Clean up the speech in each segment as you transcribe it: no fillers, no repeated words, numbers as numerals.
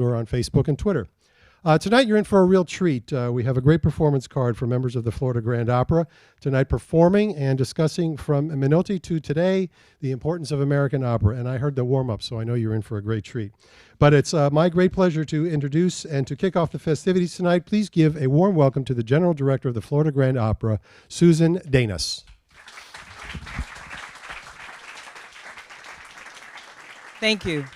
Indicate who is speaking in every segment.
Speaker 1: or on Facebook and Twitter. Tonight, you're in for a real treat. We have a great performance card for members of the Florida Grand Opera. Tonight, performing and discussing from Menotti to today, the importance of American opera. And I heard the warm-up, so I know you're in for a great treat. But it's my great pleasure to introduce and to kick off the festivities tonight. Please give a warm welcome to the General Director of the Florida Grand Opera, Susan Danis.
Speaker 2: Thank you.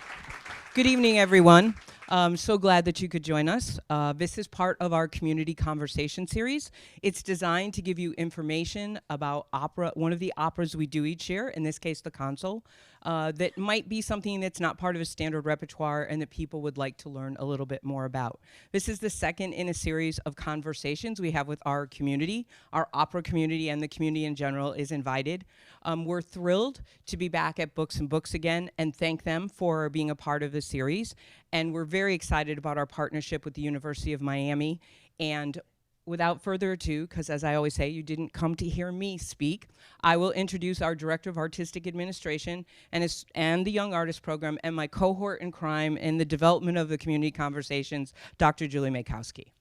Speaker 2: Good evening, everyone. I'm so glad that you could join us. This is part of our community conversation series. It's designed to give you information about opera, one of the operas we do each year, in this case, the Consul, that might be something that's not part of a standard repertoire and that people would like to learn a little bit more about. This is the second in a series of conversations we have with our community. Our opera community and the community in general is invited. We're thrilled to be back at Books and Books again and thank them for being a part of the series. And we're very excited about our partnership with the University of Miami. And without further ado, because as I always say, you didn't come to hear me speak, I will introduce our Director of Artistic Administration and the Young Artist Program and my cohort in crime in the development of the community conversations, Dr. Julie Makowski.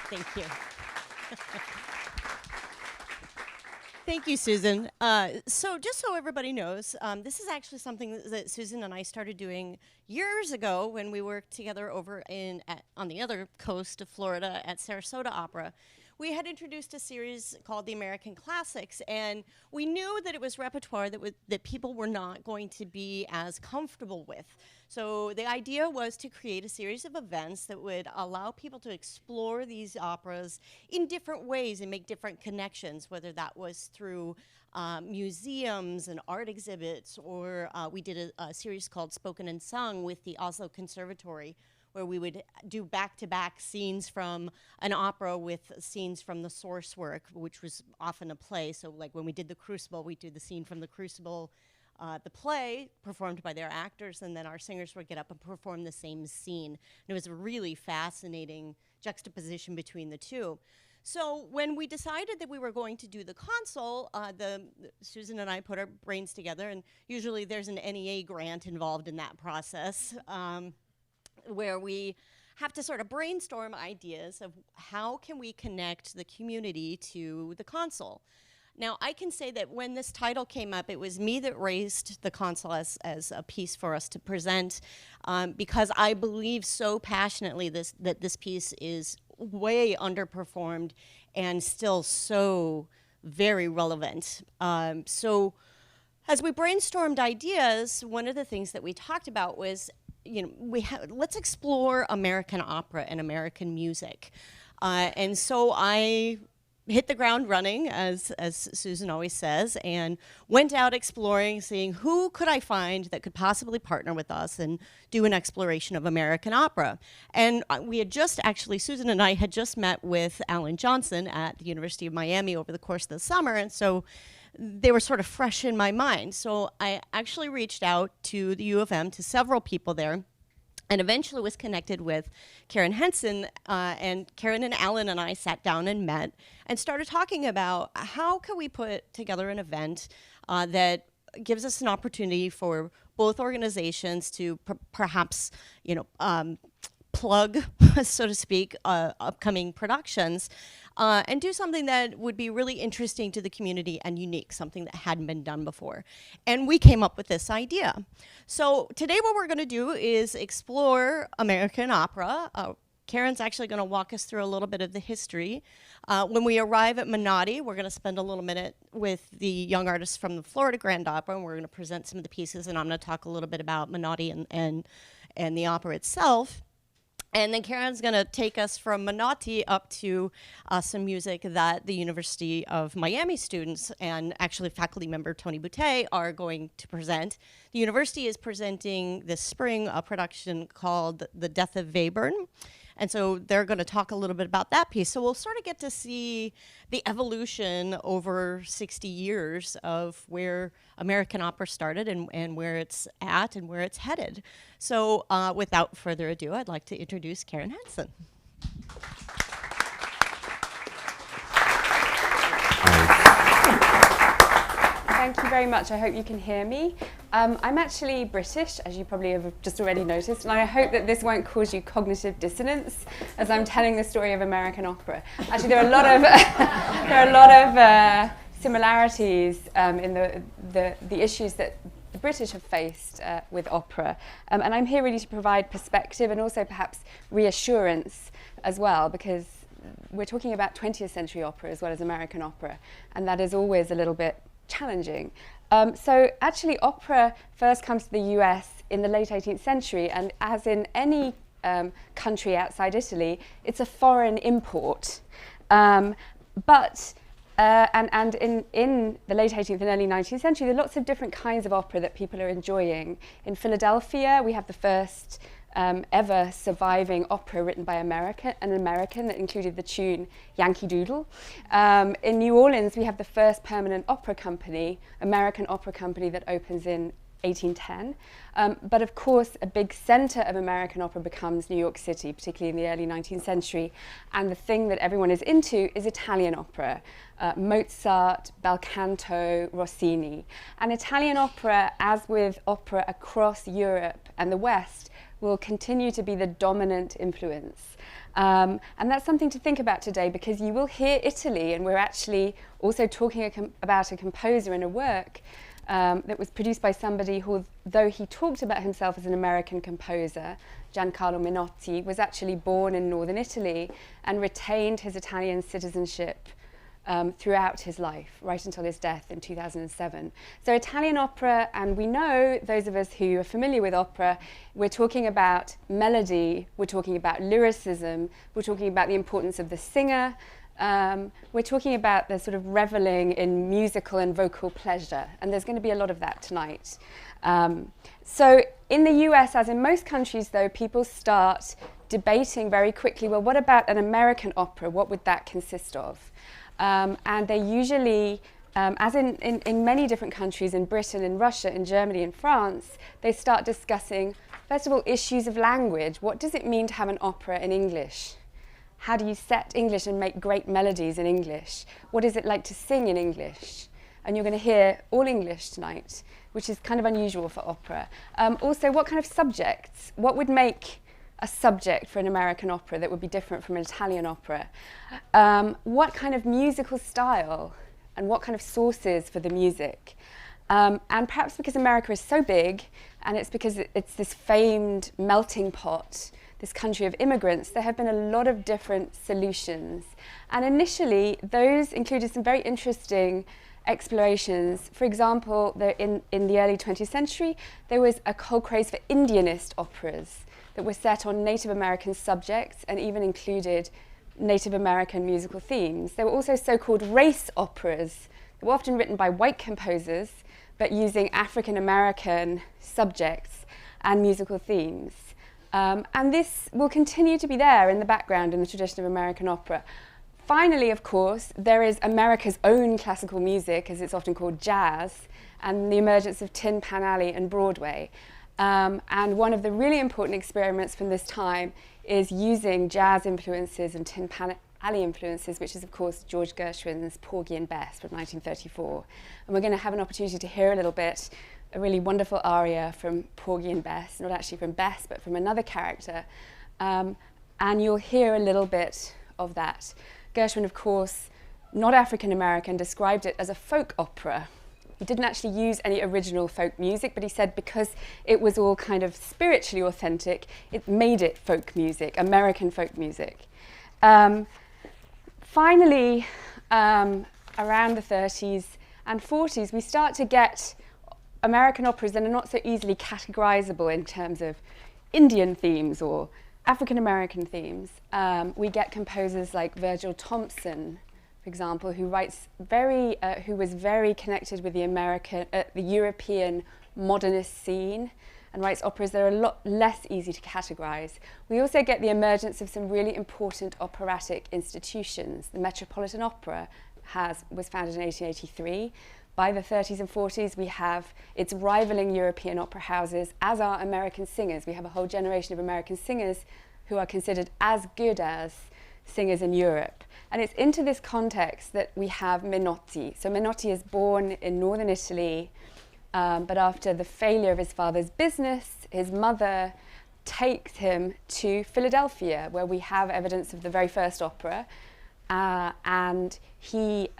Speaker 3: Thank you. Thank you, Susan. So just so everybody knows, this is actually something that Susan and I started doing years ago when we worked together over on the other coast of Florida at Sarasota Opera. We had introduced a series called the American Classics, and we knew that it was repertoire that people were not going to be as comfortable with. So the idea was to create a series of events that would allow people to explore these operas in different ways and make different connections, whether that was through museums and art exhibits, or we did a series called Spoken and Sung with the Oslo Conservatory, where we would do back-to-back scenes from an opera with scenes from the source work, which was often a play. So like when we did The Crucible, we'd do the scene from The Crucible, the play performed by their actors, and then our singers would get up and perform the same scene. And it was a really fascinating juxtaposition between the two. So when we decided that we were going to do the Consul, Susan and I put our brains together, and usually there's an NEA grant involved in that process, where we have to sort of brainstorm ideas of how can we connect the community to the Consul. Now, I can say that when this title came up, it was me that raised the Consul as a piece for us to present, because I believe so passionately that this piece is way underperformed and still so very relevant. So as we brainstormed ideas, one of the things that we talked about was, let's explore American opera and American music. And so I hit the ground running, as Susan always says, and went out exploring, seeing who could I find that could possibly partner with us and do an exploration of American opera. And we had just actually, Susan and I had just met with Alan Johnson at the University of Miami over the course of the summer, and so they were sort of fresh in my mind. So I actually reached out to the U of M, to several people there, and eventually was connected with Karen Henson, and Karen and Alan and I sat down and met and started talking about how can we put together an event that gives us an opportunity for both organizations to perhaps, plug, so to speak, upcoming productions, and do something that would be really interesting to the community and unique, something that hadn't been done before. And we came up with this idea. So today what we're going to do is explore American opera. Karen's actually going to walk us through a little bit of the history. When we arrive at Menotti, we're going to spend a little minute with the young artists from the Florida Grand Opera, and we're going to present some of the pieces, and I'm going to talk a little bit about Menotti and the opera itself. And then Karen's going to take us from Menotti up to some music that the University of Miami students and actually faculty member Tony Boutte are going to present. The university is presenting this spring a production called The Death of Webern. And so they're going to talk a little bit about that piece. So we'll sort of get to see the evolution over 60 years of where American opera started and where it's at and where it's headed. So without further ado, I'd like to introduce Karen Henson.
Speaker 4: Thank you very much. I hope you can hear me. I'm actually British, as you probably have just already noticed, and I hope that this won't cause you cognitive dissonance as I'm telling the story of American opera. Actually, there are a lot of similarities in the issues that the British have faced with opera, and I'm here really to provide perspective and also perhaps reassurance as well, because we're talking about 20th century opera as well as American opera, and that is always a little bit challenging. So actually opera first comes to the US in the late 18th century, and as in any country outside Italy, it's a foreign import. And in the late 18th and early 19th century, there are lots of different kinds of opera that people are enjoying. In Philadelphia, we have the first ever surviving opera written by an American that included the tune Yankee Doodle. In New Orleans, we have the first permanent opera company, American Opera Company, that opens in 1810. But of course, a big center of American opera becomes New York City, particularly in the early 19th century. And the thing that everyone is into is Italian opera. Mozart, bel canto, Rossini. And Italian opera, as with opera across Europe and the West, will continue to be the dominant influence. And that's something to think about today, because you will hear Italy, and we're actually also talking about a composer in a work that was produced by somebody who, though he talked about himself as an American composer, Giancarlo Menotti, was actually born in northern Italy and retained his Italian citizenship throughout his life, right until his death in 2007. So Italian opera, and we know, those of us who are familiar with opera, we're talking about melody, we're talking about lyricism, we're talking about the importance of the singer, we're talking about the sort of reveling in musical and vocal pleasure, and there's going to be a lot of that tonight. So in the US, as in most countries though, people start debating very quickly, well, what about an American opera? What would that consist of? And they usually, as in many different countries, in Britain, in Russia, in Germany, in France, they start discussing, first of all, issues of language. What does it mean to have an opera in English? How do you set English and make great melodies in English? What is it like to sing in English? And you're going to hear all English tonight, which is kind of unusual for opera. Also, what kind of subjects? What would make a subject for an American opera that would be different from an Italian opera? What kind of musical style and what kind of sources for the music? And perhaps because America is so big, and it's because it's this famed melting pot, this country of immigrants, there have been a lot of different solutions. And initially, those included some very interesting explorations. For example, in the early 20th century, there was a whole craze for Indianist operas that were set on Native American subjects and even included Native American musical themes. There were also so-called race operas that were often written by white composers, but using African American subjects and musical themes. And this will continue to be there in the background in the tradition of American opera. Finally, of course, there is America's own classical music, as it's often called, jazz, and the emergence of Tin Pan Alley and Broadway. And one of the really important experiments from this time is using jazz influences and Tin Pan Alley influences, which is, of course, George Gershwin's Porgy and Bess from 1934. And we're going to have an opportunity to hear a little bit, a really wonderful aria from Porgy and Bess, not actually from Bess, but from another character. And you'll hear a little bit of that. Gershwin, of course, not African American, described it as a folk opera. He didn't actually use any original folk music, but he said because it was all kind of spiritually authentic, it made it folk music, American folk music. Finally, around the 30s and 40s, we start to get American operas that are not so easily categorizable in terms of Indian themes or African American themes. We get composers like Virgil Thompson, for example, who was very connected with the European modernist scene, and writes operas that are a lot less easy to categorize. We also get the emergence of some really important operatic institutions. The Metropolitan Opera was founded in 1883. By the 30s and 40s, we have its rivaling European opera houses, as are American singers. We have a whole generation of American singers who are considered as good as singers in Europe. And it's into this context that we have Menotti. So Menotti is born in northern Italy, but after the failure of his father's business, his mother takes him to Philadelphia, where we have evidence of the very first opera. And he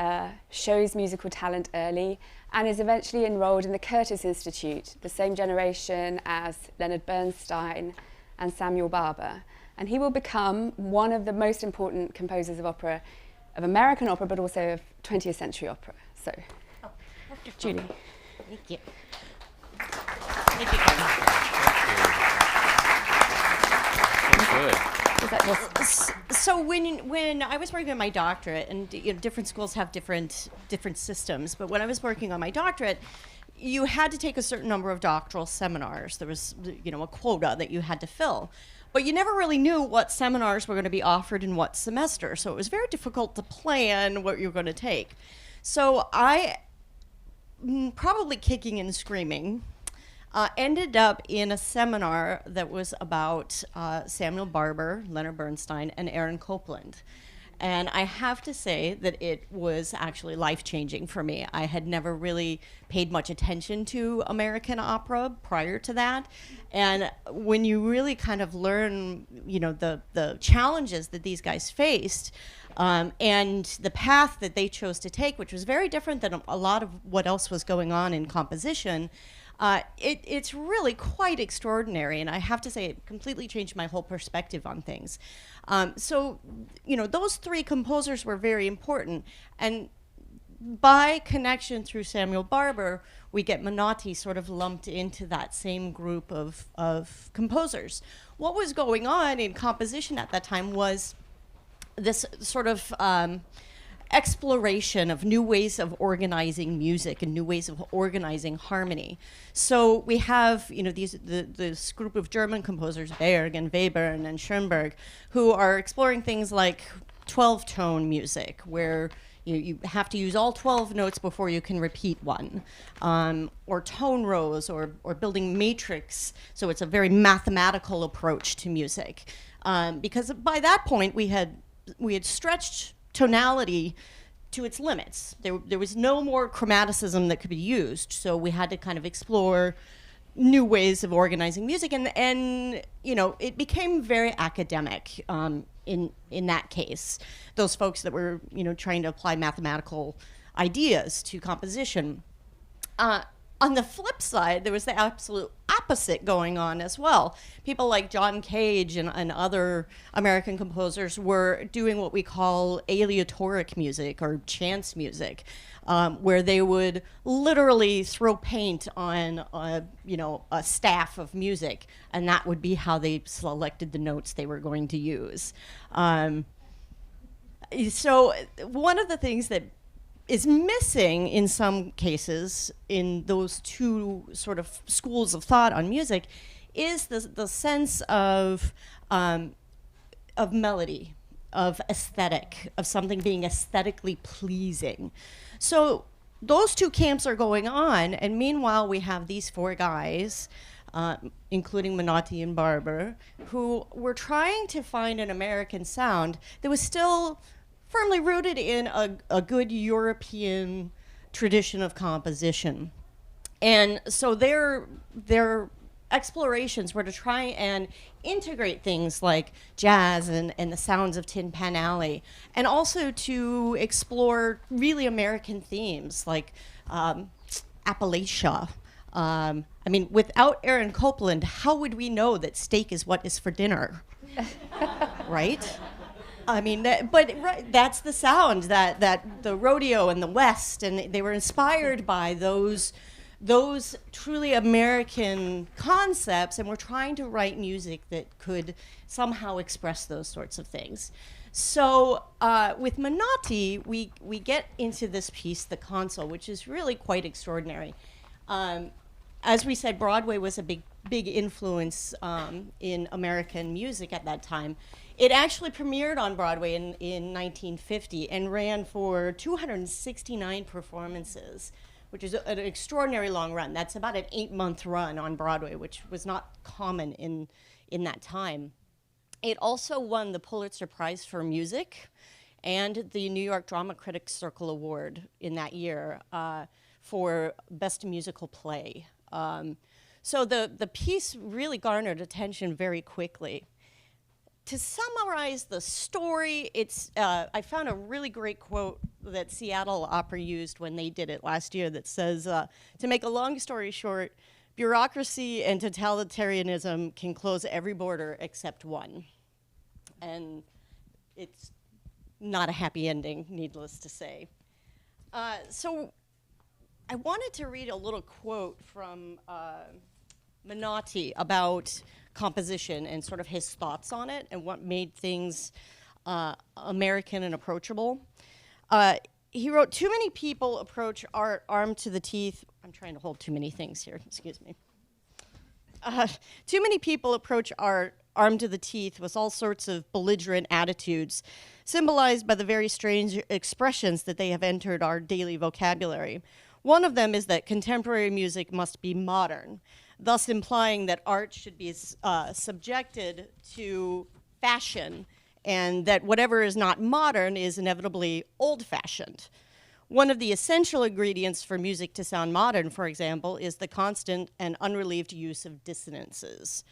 Speaker 4: shows musical talent early and is eventually enrolled in the Curtis Institute, the same generation as Leonard Bernstein and Samuel Barber. And he will become one of the most important composers of opera, of American opera, but also of 20th century opera. So, Julie.
Speaker 3: Thank you. Thank you, Karen. So when I was working on my doctorate, and different schools have different systems, but when I was working on my doctorate, you had to take a certain number of doctoral seminars. There was a quota that you had to fill, but you never really knew what seminars were going to be offered in what semester. So it was very difficult to plan what you were going to take. So I, probably kicking and screaming, ended up in a seminar that was about Samuel Barber, Leonard Bernstein, and Aaron Copland. And I have to say that it was actually life-changing for me. I had never really paid much attention to American opera prior to that. And when you really kind of learn, the challenges that these guys faced, and the path that they chose to take, which was very different than a lot of what else was going on in composition, it's really quite extraordinary, and I have to say it completely changed my whole perspective on things. So, those three composers were very important, and by connection through Samuel Barber, we get Menotti sort of lumped into that same group of composers. What was going on in composition at that time was this sort of exploration of new ways of organizing music and new ways of organizing harmony. So we have, this group of German composers, Berg and Webern and Schoenberg, who are exploring things like 12-tone music, where you have to use all 12 notes before you can repeat one, or tone rows, or building matrix. So it's a very mathematical approach to music, because by that point we had stretched tonality to its limits. There was no more chromaticism that could be used, so we had to kind of explore new ways of organizing music, and it became very academic in that case. Those folks that were trying to apply mathematical ideas to composition. On the flip side, there was the absolute opposite going on as well. People like John Cage and other American composers were doing what we call aleatoric music or chance music, where they would literally throw paint on a staff of music, and that would be how they selected the notes they were going to use. So one of the things that is missing in some cases in those two sort of schools of thought on music is the sense of melody, of aesthetic, of something being aesthetically pleasing. So those two camps are going on, and meanwhile we have these four guys, including Menotti and Barber, who were trying to find an American sound that was still firmly rooted in a good European tradition of composition. And so their explorations were to try and integrate things like jazz and the sounds of Tin Pan Alley, and also to explore really American themes like Appalachia. Without Aaron Copland, how would we know that steak is what is for dinner? Right? That's the sound that the rodeo in the West, and they were inspired by those truly American concepts, and we're trying to write music that could somehow express those sorts of things. So with Menotti, we get into this piece, the Consul, which is really quite extraordinary. As we said, Broadway was a big influence in American music at that time. It actually premiered on Broadway in 1950 and ran for 269 performances, which is an extraordinary long run. That's about an 8-month run on Broadway, which was not common in that time. It also won the Pulitzer Prize for Music, and the New York Drama Critics Circle Award in that year for Best Musical Play. So the piece really garnered attention very quickly. To summarize the story, I found a really great quote that Seattle Opera used when they did it last year that says, to make a long story short, bureaucracy and totalitarianism can close every border except one. And it's not a happy ending, needless to say. So I wanted to read a little quote from Menotti about composition and sort of his thoughts on it and what made things American and approachable. He wrote, "Too many people approach art armed to the teeth." I'm trying to hold too many things here, excuse me. Too many people approach art armed to the teeth with all sorts of belligerent attitudes, symbolized by the very strange expressions that they have entered our daily vocabulary. One of them is that contemporary music must be modern, thus implying that art should be subjected to fashion, and that whatever is not modern is inevitably old-fashioned. One of the essential ingredients for music to sound modern, for example, is the constant and unrelieved use of dissonances.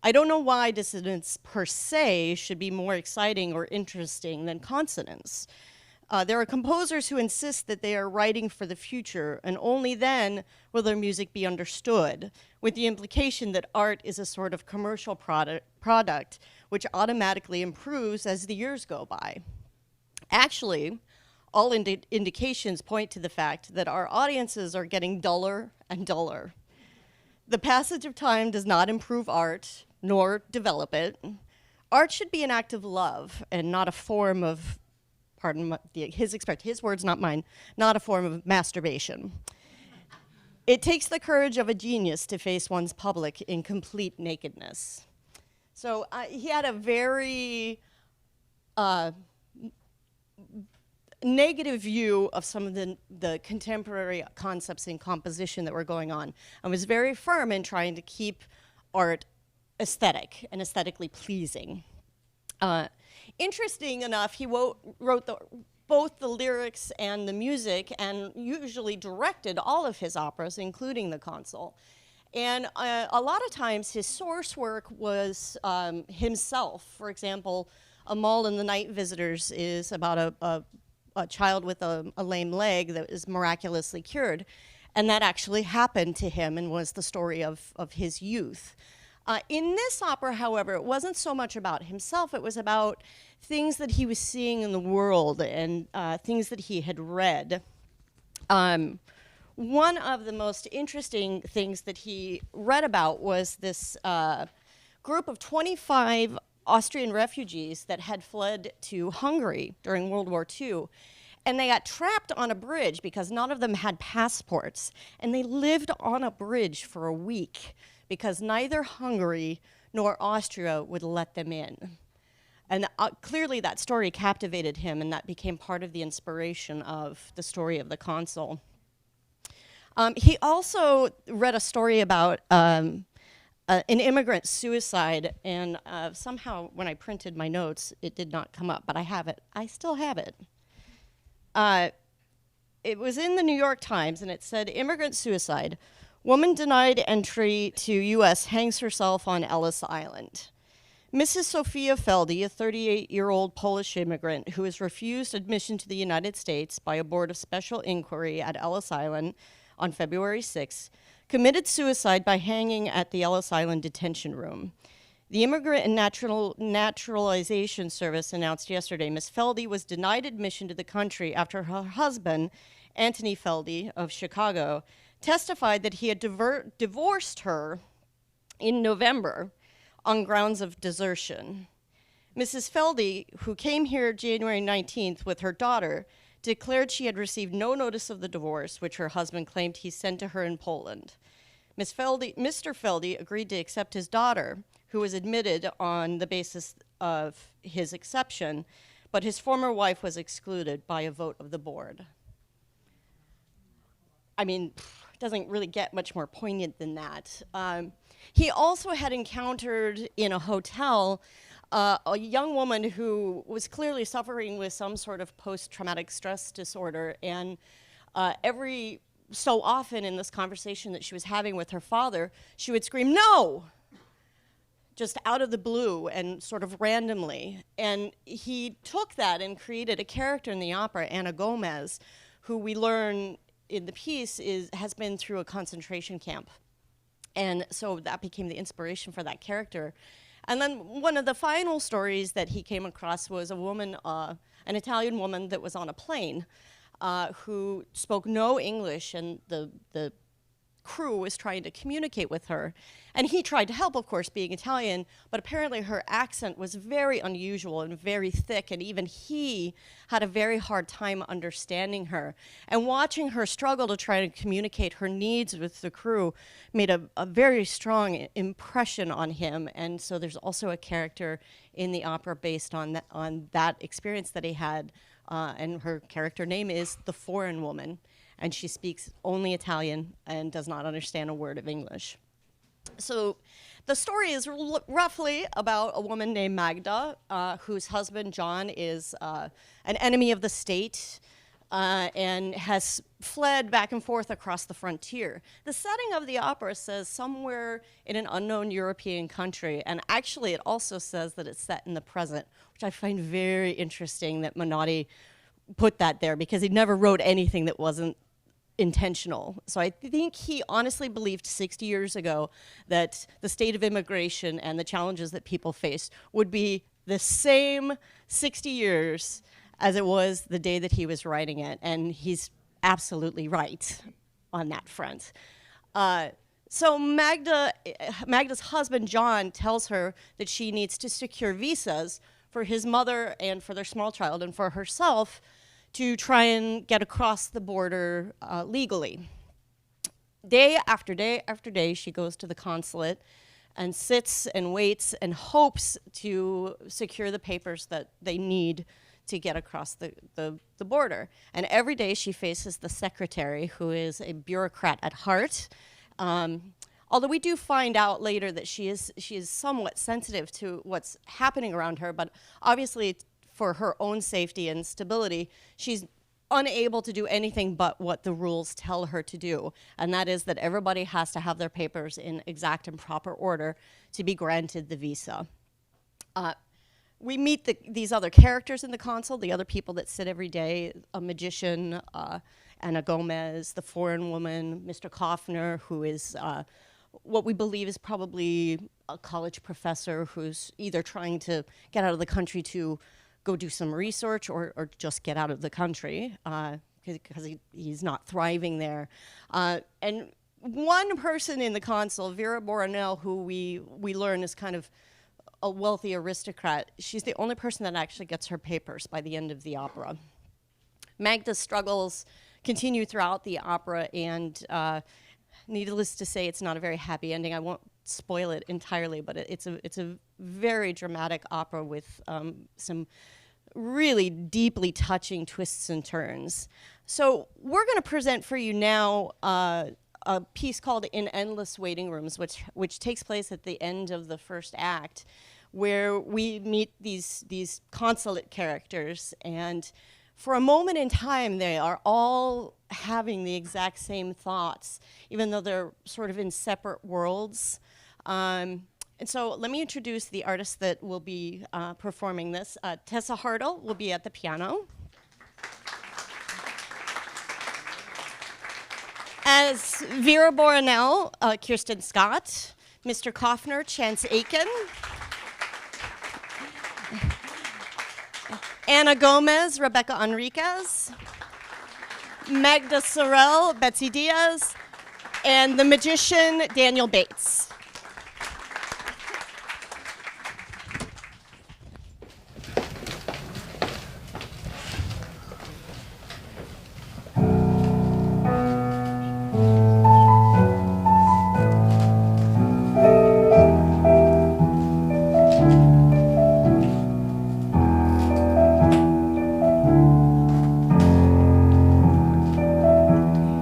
Speaker 3: I don't know why dissonance per se should be more exciting or interesting than consonance. There are composers who insist that they are writing for the future, and only then will their music be understood, with the implication that art is a sort of commercial product which automatically improves as the years go by. Actually, all indications point to the fact that our audiences are getting duller and duller. The passage of time does not improve art, nor develop it. Art should be an act of love and not a form of, his words, not mine, not a form of masturbation. It takes the courage of a genius to face one's public in complete nakedness. So he had a very negative view of some of the contemporary concepts in composition that were going on, and was very firm in trying to keep art aesthetic and aesthetically pleasing. Interesting enough, he wrote both the lyrics and the music, and usually directed all of his operas, including The Consul. And a lot of times his source work was himself. For example, Amal and the Night Visitors is about a child with a lame leg that is miraculously cured. And that actually happened to him and was the story of his youth. In this opera, however, it wasn't so much about himself, it was about things that he was seeing in the world and things that he had read. One of the most interesting things that he read about was this group of 25 Austrian refugees that had fled to Hungary during World War II. And they got trapped on a bridge because none of them had passports. And they lived on a bridge for a week because neither Hungary nor Austria would let them in. And clearly that story captivated him, and that became part of the inspiration of the story of The Consul. He also read a story about an immigrant suicide, and somehow when I printed my notes, it did not come up, but I have it. I still have it. It was in the New York Times, and it said, "Immigrant suicide. Woman denied entry to U.S. hangs herself on Ellis Island." Mrs. Sophia Feldy, a 38-year-old Polish immigrant who was refused admission to the United States by a board of special inquiry at Ellis Island on February 6, committed suicide by hanging at the Ellis Island detention room. The Immigrant and Naturalization Service announced yesterday Ms. Feldy was denied admission to the country after her husband, Anthony Feldy of Chicago, testified that he had divorced her in November on grounds of desertion. Mrs. Feldy, who came here January 19th with her daughter, declared she had received no notice of the divorce, which her husband claimed he sent to her in Poland. Mr. Feldy agreed to accept his daughter, who was admitted on the basis of his exception, but his former wife was excluded by a vote of the board. I mean, it doesn't really get much more poignant than that. He also had encountered in a hotel a young woman who was clearly suffering with some sort of post-traumatic stress disorder, and every so often in this conversation that she was having with her father, she would scream, "No!" just out of the blue and sort of randomly. And he took that and created a character in the opera, Anna Gomez, who we learn in the piece has been through a concentration camp. And so that became the inspiration for that character. And then one of the final stories that he came across was a woman, an Italian woman that was on a plane who spoke no English, and the crew was trying to communicate with her. And he tried to help, of course, being Italian, but apparently her accent was very unusual and very thick, and even he had a very hard time understanding her. And watching her struggle to try to communicate her needs with the crew made a very strong impression on him. And so there's also a character in the opera based on that experience that he had, and her character name is the Foreign Woman. And she speaks only Italian and does not understand a word of English. So the story is roughly about a woman named Magda, whose husband, John, is an enemy of the state and has fled back and forth across the frontier. The setting of the opera says somewhere in an unknown European country, and actually it also says that it's set in the present, which I find very interesting that Menotti put that there, because he never wrote anything that wasn't intentional. So I think he honestly believed 60 years ago that the state of immigration and the challenges that people face would be the same 60 years as it was the day that he was writing it. And he's absolutely right on that front. So Magda's husband, John, tells her that she needs to secure visas for his mother and for their small child and for herself to try and get across the border legally. Day after day after day, she goes to the consulate and sits and waits and hopes to secure the papers that they need to get across the border. And every day she faces the secretary, who is a bureaucrat at heart. Although we do find out later that she is somewhat sensitive to what's happening around her, but obviously for her own safety and stability, she's unable to do anything but what the rules tell her to do. And that is that everybody has to have their papers in exact and proper order to be granted the visa. We meet these other characters in the consul, the other people that sit every day, a magician, Anna Gomez, the Foreign Woman, Mr. Kaufner, who is what we believe is probably a college professor who's either trying to get out of the country to go do some research or just get out of the country because he's not thriving there. And one person in the consul, Vera Boronel, who we learn is kind of a wealthy aristocrat, she's the only person that actually gets her papers by the end of the opera. Magda's struggles continue throughout the opera, and needless to say, it's not a very happy ending. I won't spoil it entirely, but it's a very dramatic opera with some really deeply touching twists and turns. So we're going to present for you now a piece called In Endless Waiting Rooms, which takes place at the end of the first act, where we meet these consulate characters, and for a moment in time, they are all having the exact same thoughts, even though they're sort of in separate worlds. And so let me introduce the artists that will be performing this. Tessa Hartle will be at the piano. As Vera Boronel, Kirsten Scott. Mr. Kaufner, Chance Aiken. Anna Gomez, Rebecca Enriquez. Magda Sorrell, Betsy Diaz. And the magician, Daniel Bates.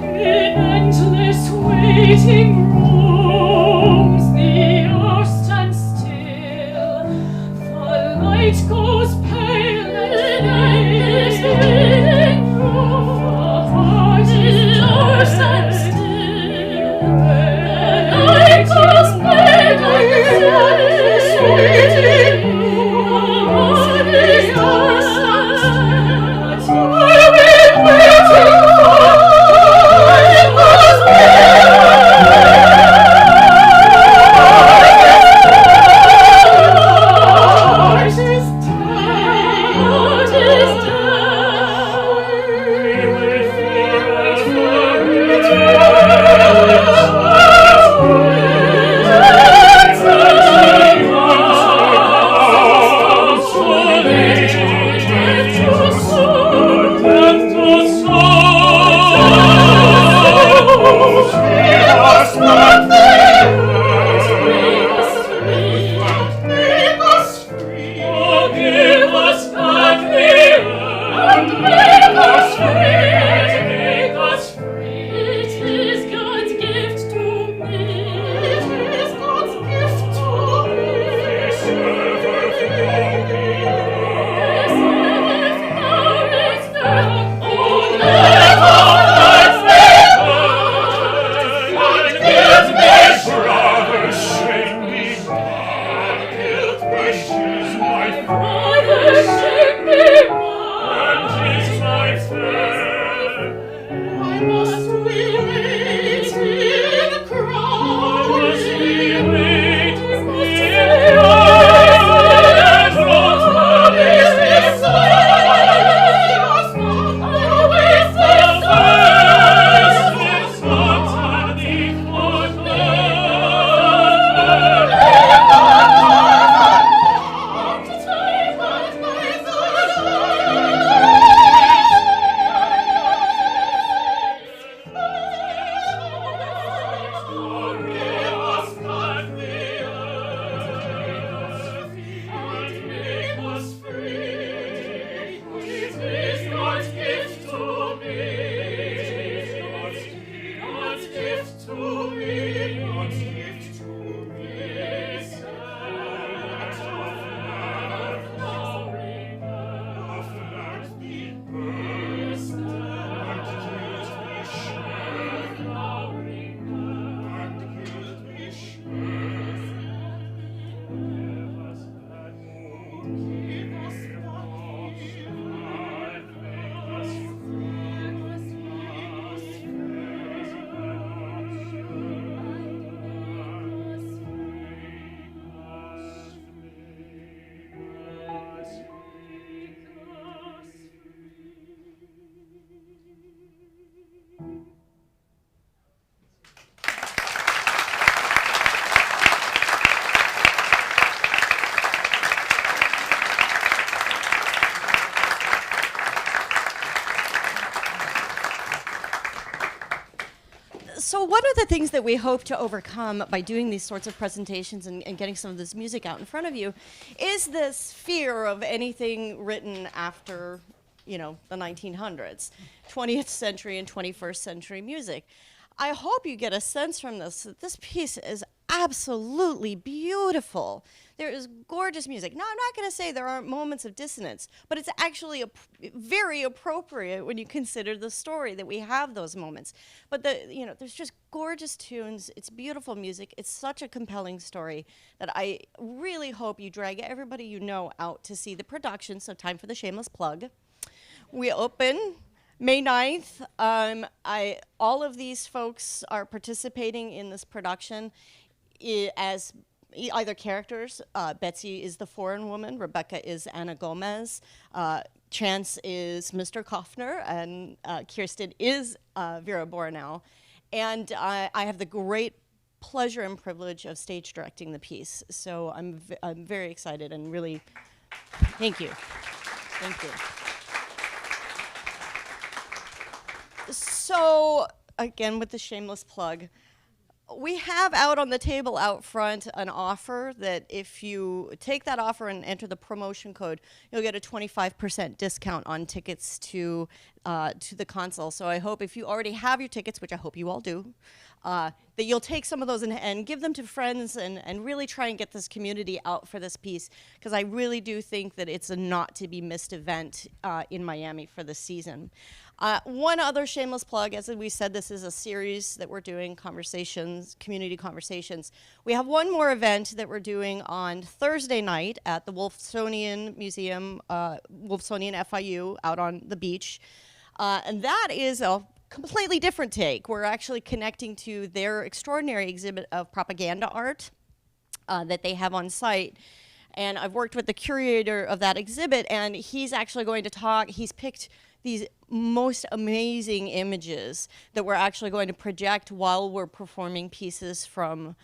Speaker 5: In endless waiting room.
Speaker 3: So one of the things that we hope to overcome by doing these sorts of presentations and getting some of this music out in front of you is this fear of anything written after, you know, the 1900s, 20th century and 21st century music. I hope you get a sense from this that this piece is absolutely beautiful. There is gorgeous music. Now, I'm not going to say there aren't moments of dissonance, but it's actually very appropriate when you consider the story that we have those moments. But there's just gorgeous tunes. It's beautiful music. It's such a compelling story that I really hope you drag everybody you know out to see the production. So time for the shameless plug. We open May 9th. All of these folks are participating in this production as either characters. Betsy is the foreign woman. Rebecca is Anna Gomez. Chance is Mr. Kaufner. And Kirsten is Vera Boronel. And I have the great pleasure and privilege of stage directing the piece. So I'm very excited and really thank you. Thank you. So, again, with the shameless plug, we have out on the table out front an offer that if you take that offer and enter the promotion code, you'll get a 25% discount on tickets to the console. So I hope if you already have your tickets, which I hope you all do, that you'll take some of those and give them to friends and really try and get this community out for this piece, because I really do think that it's a not to be missed event in Miami for the season. One other shameless plug, as we said, this is a series that we're doing, conversations, community conversations. We have one more event that we're doing on Thursday night at the Wolfsonian Museum, Wolfsonian FIU out on the beach. And that is a completely different take. We're actually connecting to their extraordinary exhibit of propaganda art that they have on site. And I've worked with the curator of that exhibit, and he's actually going to talk. He's picked these most amazing images that we're actually going to project while we're performing pieces from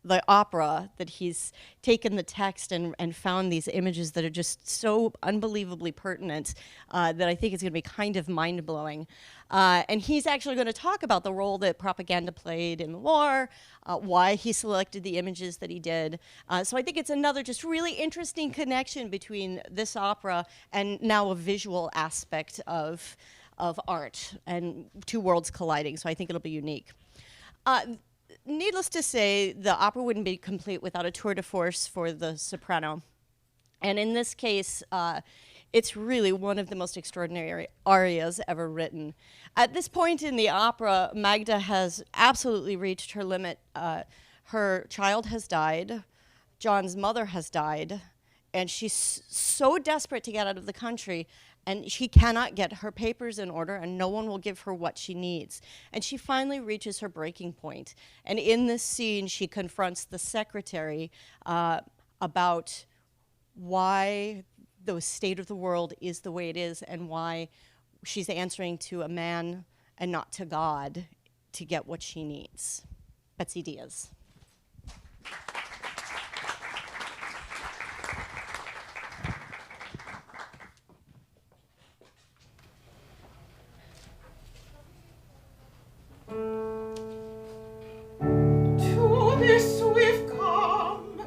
Speaker 3: the opera, that he's taken the text and found these images that are just so unbelievably pertinent that I think it's going to be kind of mind-blowing. And he's actually going to talk about the role that propaganda played in the war, why he selected the images that he did. So I think it's another just really interesting connection between this opera and now a visual aspect of art, and two worlds colliding. So I think it'll be unique. Needless to say, the opera wouldn't be complete without a tour de force for the soprano. And in this case, it's really one of the most extraordinary arias ever written. At this point in the opera, Magda has absolutely reached her limit. Her child has died, John's mother has died, and she's so desperate to get out of the country, and she cannot get her papers in order, and no one will give her what she needs. And she finally reaches her breaking point. And in this scene, she confronts the secretary about why the state of the world is the way it is, and why she's answering to a man and not to God to get what she needs. Betsy Diaz.
Speaker 5: To this we've come,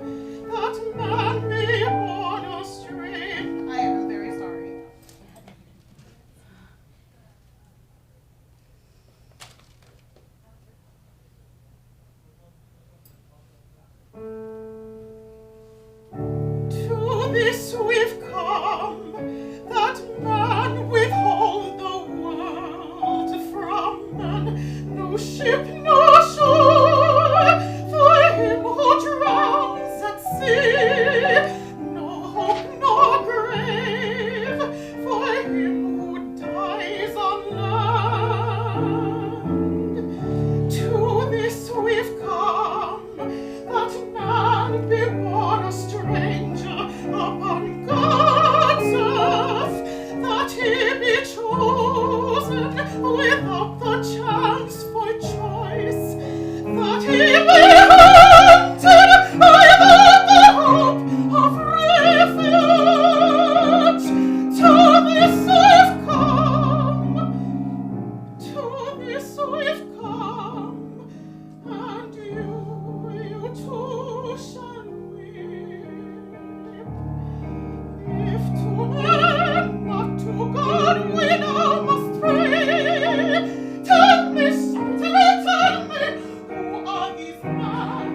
Speaker 5: that man may born astray. I am very sorry. To this we've come, that man withhold the world from man, no ship, no shore, for him who drowns at sea, no hope, no grave, for him who dies on land. To this we've come, that man be born a stranger upon God's earth, that he be chosen without the chance for choice, that he be hunted without the hope of refuge. To this we've come, to this we've come, and you too shall weep. If to man, not to God, we now must pray, tell me, who are these men?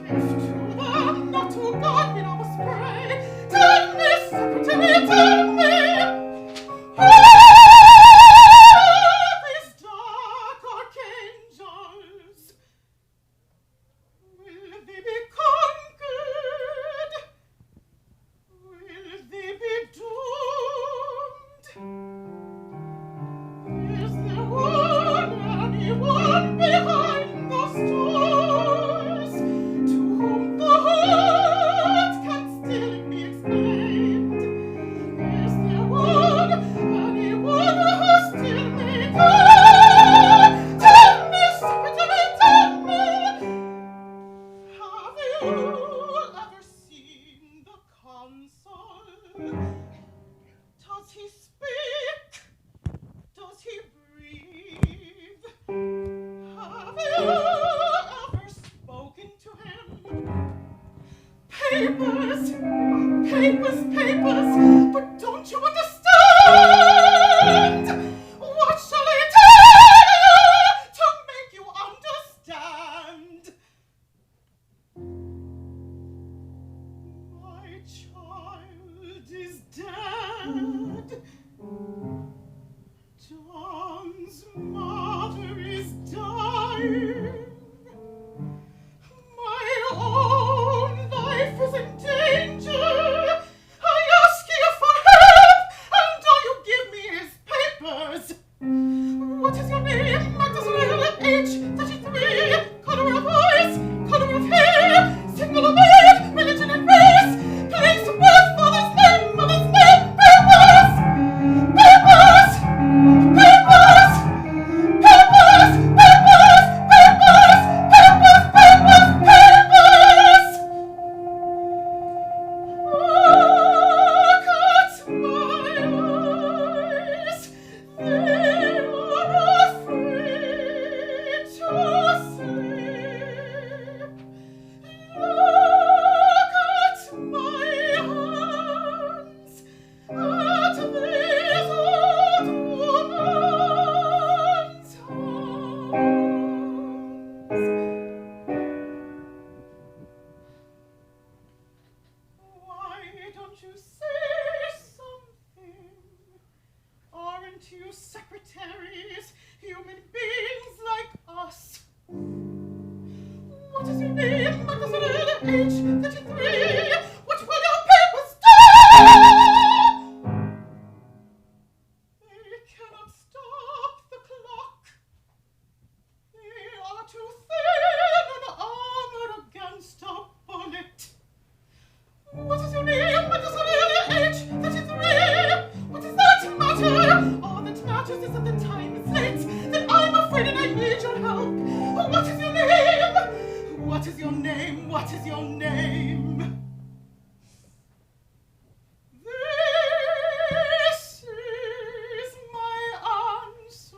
Speaker 5: If to them, not to God, we now must pray, tell me, tell me, who are these dark archangels? Will they be conquered? Will they be doomed? Is there anyone behind those doors to whom the heart can still be explained? Is there anyone who still may care? Tell me, have you ever seen the consul? Does he speak? Does he breathe? Have you papers, papers, but don't you understand? What shall I do to make you understand? My child is dead. John's mother is dying. My own life is in danger. I ask you for help, and do you give me his papers? What is your name, Mademoiselle? Age 33, color of eyes, color of hair, signal of age, religion and race, place of birth, father's name, mother's name, papers! Papers! Papers! Papers! Papers! Papers! Papers! Papers! Papers! Look at my eyes. They are afraid to sleep. Look at my hands. At these old woman's hands. Why don't you say something? Aren't you secretaries, human beings like us? What is your name, Mademoiselle? Age 33. What will your papers do? They cannot stop the clock. They are too thin and armored against a bullet. What is your name, Mademoiselle? Age 33. What does that matter? All that matters is that the time is late, that I'm afraid and I need your help. What is your name? What is your name? What is your name? This is my answer.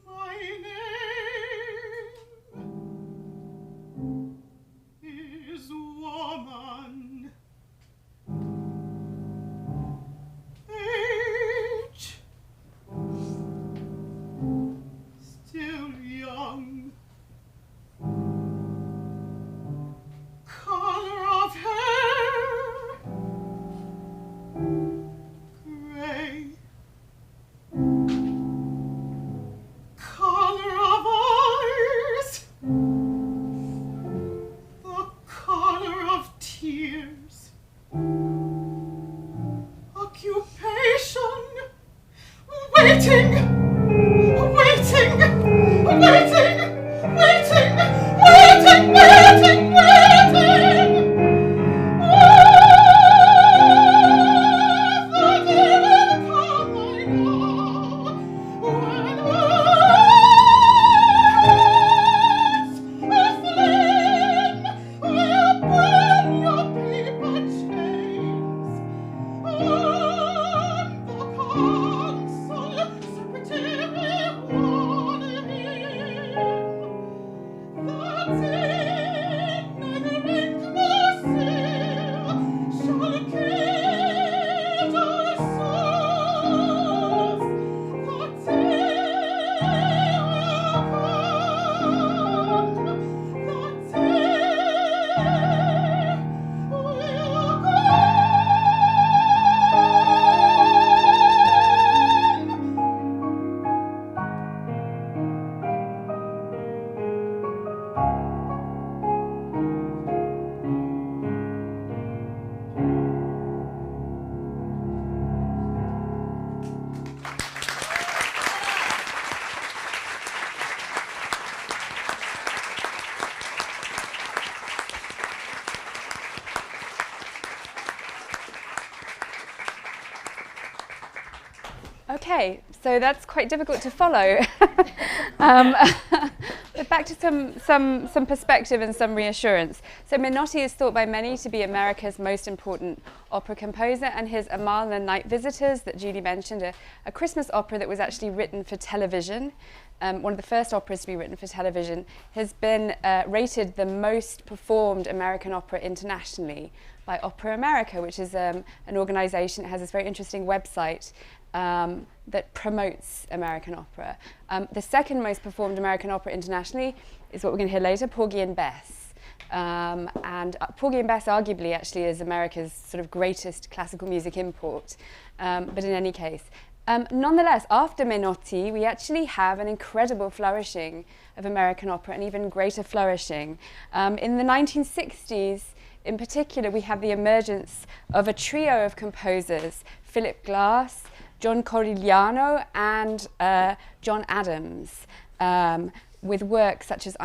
Speaker 5: My name is woman. Age still young. Color of hair gray. Color of eyes the color of tears. Occupation waiting, waiting, waiting, waiting, waiting, waiting, waiting. Oh, the day will come, I know, when words aflame will burn your paper chains. On the console, secretary warning that's it, neither ink nor seal shall cage our souls. The day will come, the day will come.
Speaker 4: Okay, so that's quite difficult to follow. But back to some perspective and some reassurance. So Menotti is thought by many to be America's most important opera composer, and his Amal and the Night Visitors that Julie mentioned, a Christmas opera that was actually written for television, one of the first operas to be written for television, has been rated the most performed American opera internationally by Opera America, which is an organization that has this very interesting website that promotes American opera. The second most performed American opera internationally is what we're going to hear later, Porgy and Bess. And Porgy and Bess arguably actually is America's sort of greatest classical music import, but in any case. Nonetheless, after Menotti, we actually have an incredible flourishing of American opera, and even greater flourishing. In the 1960s, in particular, we have the emergence of a trio of composers, Philip Glass, John Corigliano, and John Adams, with works such as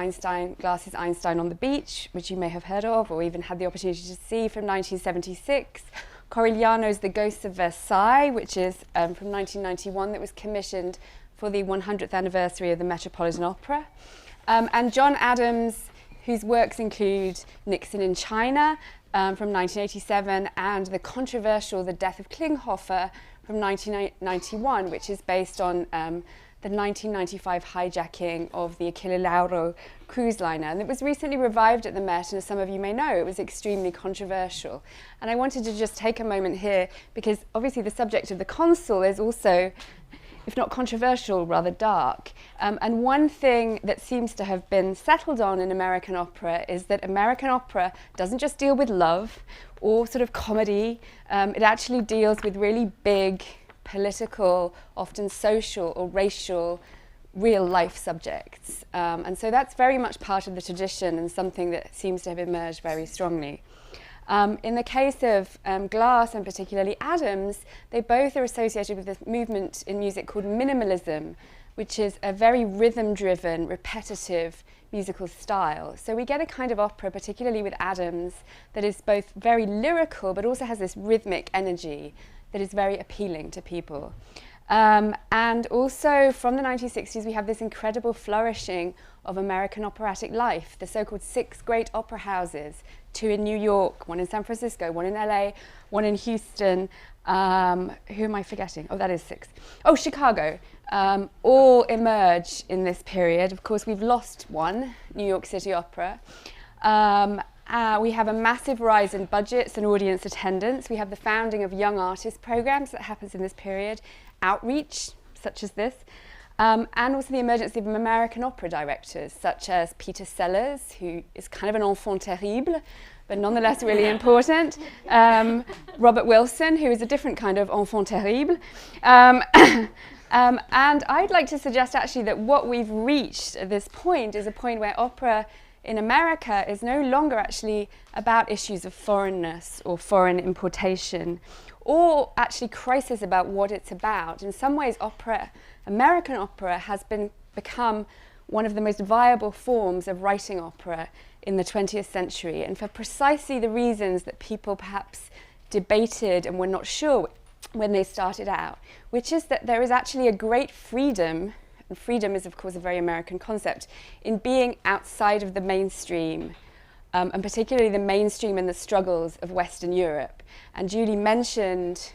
Speaker 4: Glass's Einstein on the Beach, which you may have heard of or even had the opportunity to see, from 1976. Corigliano's The Ghosts of Versailles, which is from 1991, that was commissioned for the 100th anniversary of the Metropolitan Opera. And John Adams, whose works include Nixon in China from 1987, and the controversial The Death of Klinghoffer from 1991, which is based on the 1995 hijacking of the Achille Lauro cruise liner. And it was recently revived at the Met, and as some of you may know, it was extremely controversial. And I wanted to just take a moment here, because obviously the subject of the Consul is also, if not controversial, rather dark. And one thing that seems to have been settled on in American opera is that American opera doesn't just deal with love or sort of comedy. It actually deals with really big political, often social or racial, real life subjects. And so that's very much part of the tradition and something that seems to have emerged very strongly. In the case of Glass and particularly Adams, they both are associated with this movement in music called minimalism, which is a very rhythm-driven, repetitive musical style. So we get a kind of opera, particularly with Adams, that is both very lyrical but also has this rhythmic energy that is very appealing to people. And also from the 1960s, we have this incredible flourishing of American operatic life, the so-called 6 great opera houses, 2 in New York, 1 in San Francisco, 1 in LA, 1 in Houston. Who am I forgetting? Oh, that is 6. Oh, Chicago. All emerge in this period. Of course, we've lost one, New York City Opera. We have a massive rise in budgets and audience attendance. We have the founding of young artist programs that happens in this period, outreach, such as this, and also the emergence of American opera directors, such as Peter Sellers, who is kind of an enfant terrible, but nonetheless really important. Robert Wilson, who is a different kind of enfant terrible. And I'd like to suggest actually that what we've reached at this point is a point where opera in America is no longer actually about issues of foreignness or foreign importation, or actually crisis about what it's about. In some ways, opera, American opera, has become one of the most viable forms of writing opera in the 20th century, and for precisely the reasons that people perhaps debated and were not sure when they started out, which is that there is actually a great freedom, and freedom is of course a very American concept, in being outside of the mainstream, and particularly the mainstream and the struggles of Western Europe. And Julie mentioned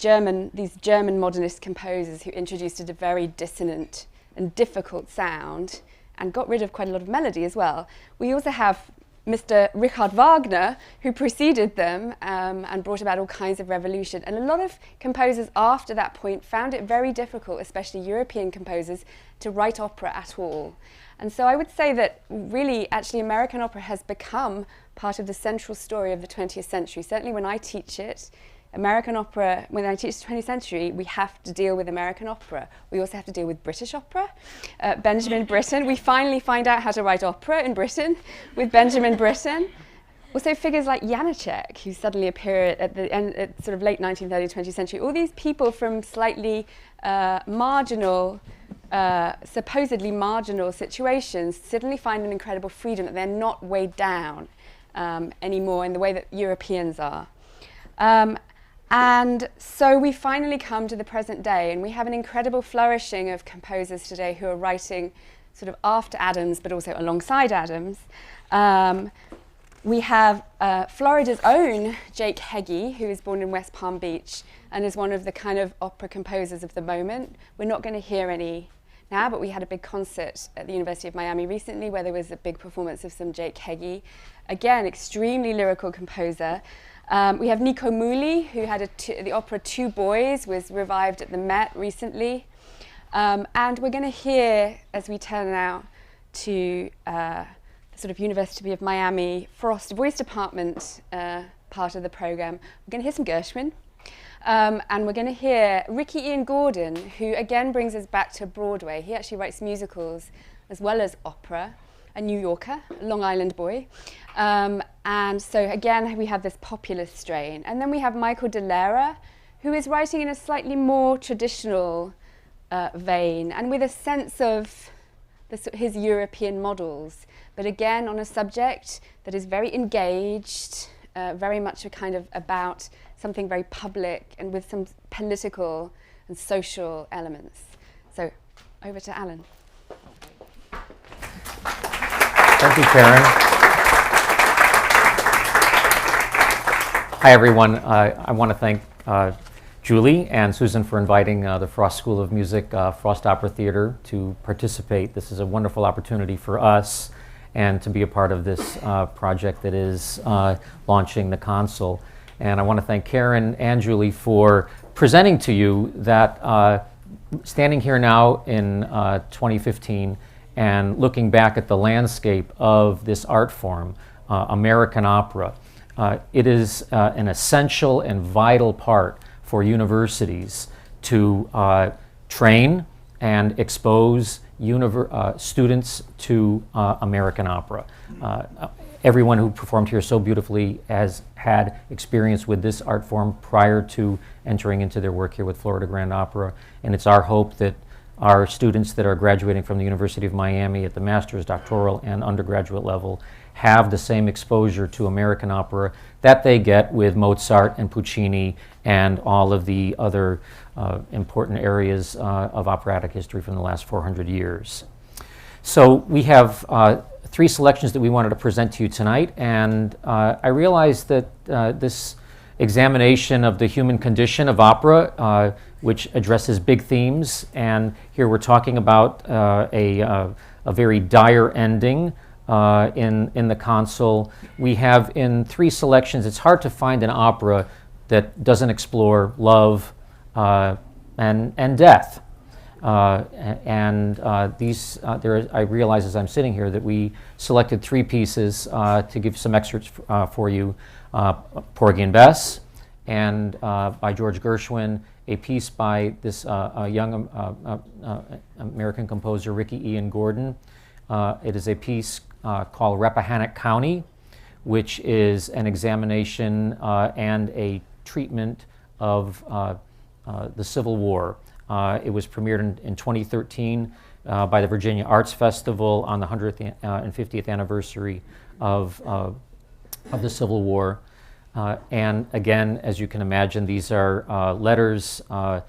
Speaker 4: these German modernist composers who introduced a very dissonant and difficult sound and got rid of quite a lot of melody as well. We also have Mr. Richard Wagner, who preceded them and brought about all kinds of revolution. And a lot of composers after that point found it very difficult, especially European composers, to write opera at all. And so I would say that really, actually, American opera has become part of the central story of the 20th century. Certainly when I teach it, American opera, when I teach the 20th century, we have to deal with American opera. We also have to deal with British opera. Benjamin Britten, we finally find out how to write opera in Britain with Benjamin Britten. Also figures like Janacek, who suddenly appear at the end, at sort of late 19th, 20th century. All these people from slightly marginal, supposedly marginal situations suddenly find an incredible freedom, that they're not weighed down anymore in the way that Europeans are. And so we finally come to the present day, and we have an incredible flourishing of composers today who are writing sort of after Adams, but also alongside Adams. We have Florida's own Jake Heggie, who was born in West Palm Beach and is one of the kind of opera composers of the moment. We're not going to hear any now, but we had a big concert at the University of Miami recently where there was a big performance of some Jake Heggie. Again, extremely lyrical composer. We have Nico Muhly, who had the opera Two Boys, was revived at the Met recently. And we're going to hear, as we turn now to the sort of University of Miami Frost Voice Department part of the program, we're going to hear some Gershwin. And we're going to hear Ricky Ian Gordon, who again brings us back to Broadway. He actually writes musicals as well as opera, a New Yorker, a Long Island boy. And so again, we have this populist strain. And then we have Michael Delera, who is writing in a slightly more traditional vein and with a sense of his European models, but again on a subject that is very engaged, very much a kind of about something very public and with some political and social elements. So over to Alan.
Speaker 6: Thank you, Karen. Hi, everyone. I want to thank Julie and Susan for inviting the Frost School of Music, Frost Opera Theater to participate. This is a wonderful opportunity for us and to be a part of this project that is launching the console. And I want to thank Karen and Julie for presenting to you that standing here now in 2015 and looking back at the landscape of this art form, American opera, it is an essential and vital part for universities to train and expose students to American opera. Everyone who performed here so beautifully has had experience with this art form prior to entering into their work here with Florida Grand Opera, and it's our hope that our students that are graduating from the University of Miami at the master's, doctoral, and undergraduate level have the same exposure to American opera that they get with Mozart and Puccini and all of the other important areas of operatic history from the last 400 years. So we have three selections that we wanted to present to you tonight, and I realized that this examination of the human condition of opera, which addresses big themes, and here we're talking about a very dire ending in the console. We have in three selections, it's hard to find an opera that doesn't explore love and death. I realize as I'm sitting here that we selected three pieces to give some excerpts for you. Porgy and Bess, and by George Gershwin, a piece by this young American composer, Ricky Ian Gordon. It is a piece called Rappahannock County, which is an examination and a treatment of the Civil War. It was premiered in 2013 by the Virginia Arts Festival on the 100th and 50th anniversary of the Civil War. And again, as you can imagine, these are letters of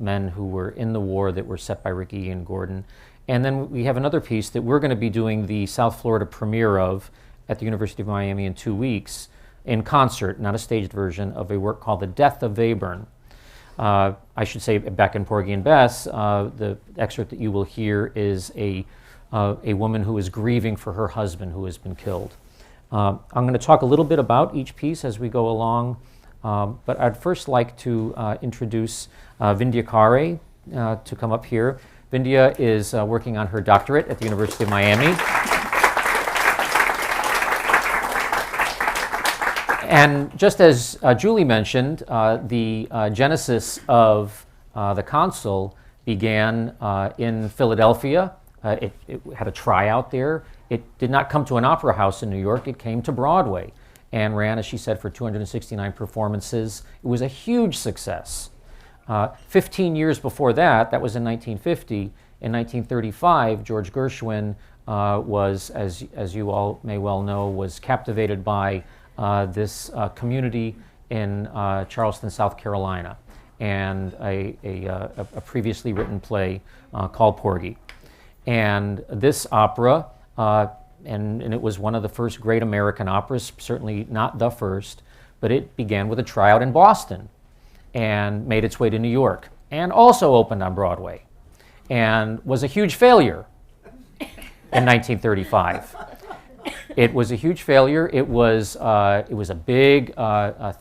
Speaker 6: men who were in the war that were set by Ricky Ian Gordon. And then we have another piece that we're going to be doing the South Florida premiere of at the University of Miami in 2 weeks in concert, not a staged version, of a work called The Death of Webern. I should say, back in Porgy and Bess, the excerpt that you will hear is a woman who is grieving for her husband who has been killed. I'm going to talk a little bit about each piece as we go along, but I'd first like to introduce Vindhya Kare to come up here. Vindhya is working on her doctorate at the University of Miami. And just as Julie mentioned, the genesis of the console began in Philadelphia. It had a tryout there. It did not come to an opera house in New York. It came to Broadway and ran, as she said, for 269 performances. It was a huge success. 15 years before that, that was in 1950, in 1935, George Gershwin was, as you all may well know, was captivated by this community in Charleston, South Carolina, and a previously written play called Porgy. And this opera, and it was one of the first great American operas, certainly not the first, but it began with a tryout in Boston and made its way to New York and also opened on Broadway and was a huge failure in 1935. It was a huge failure. It was a big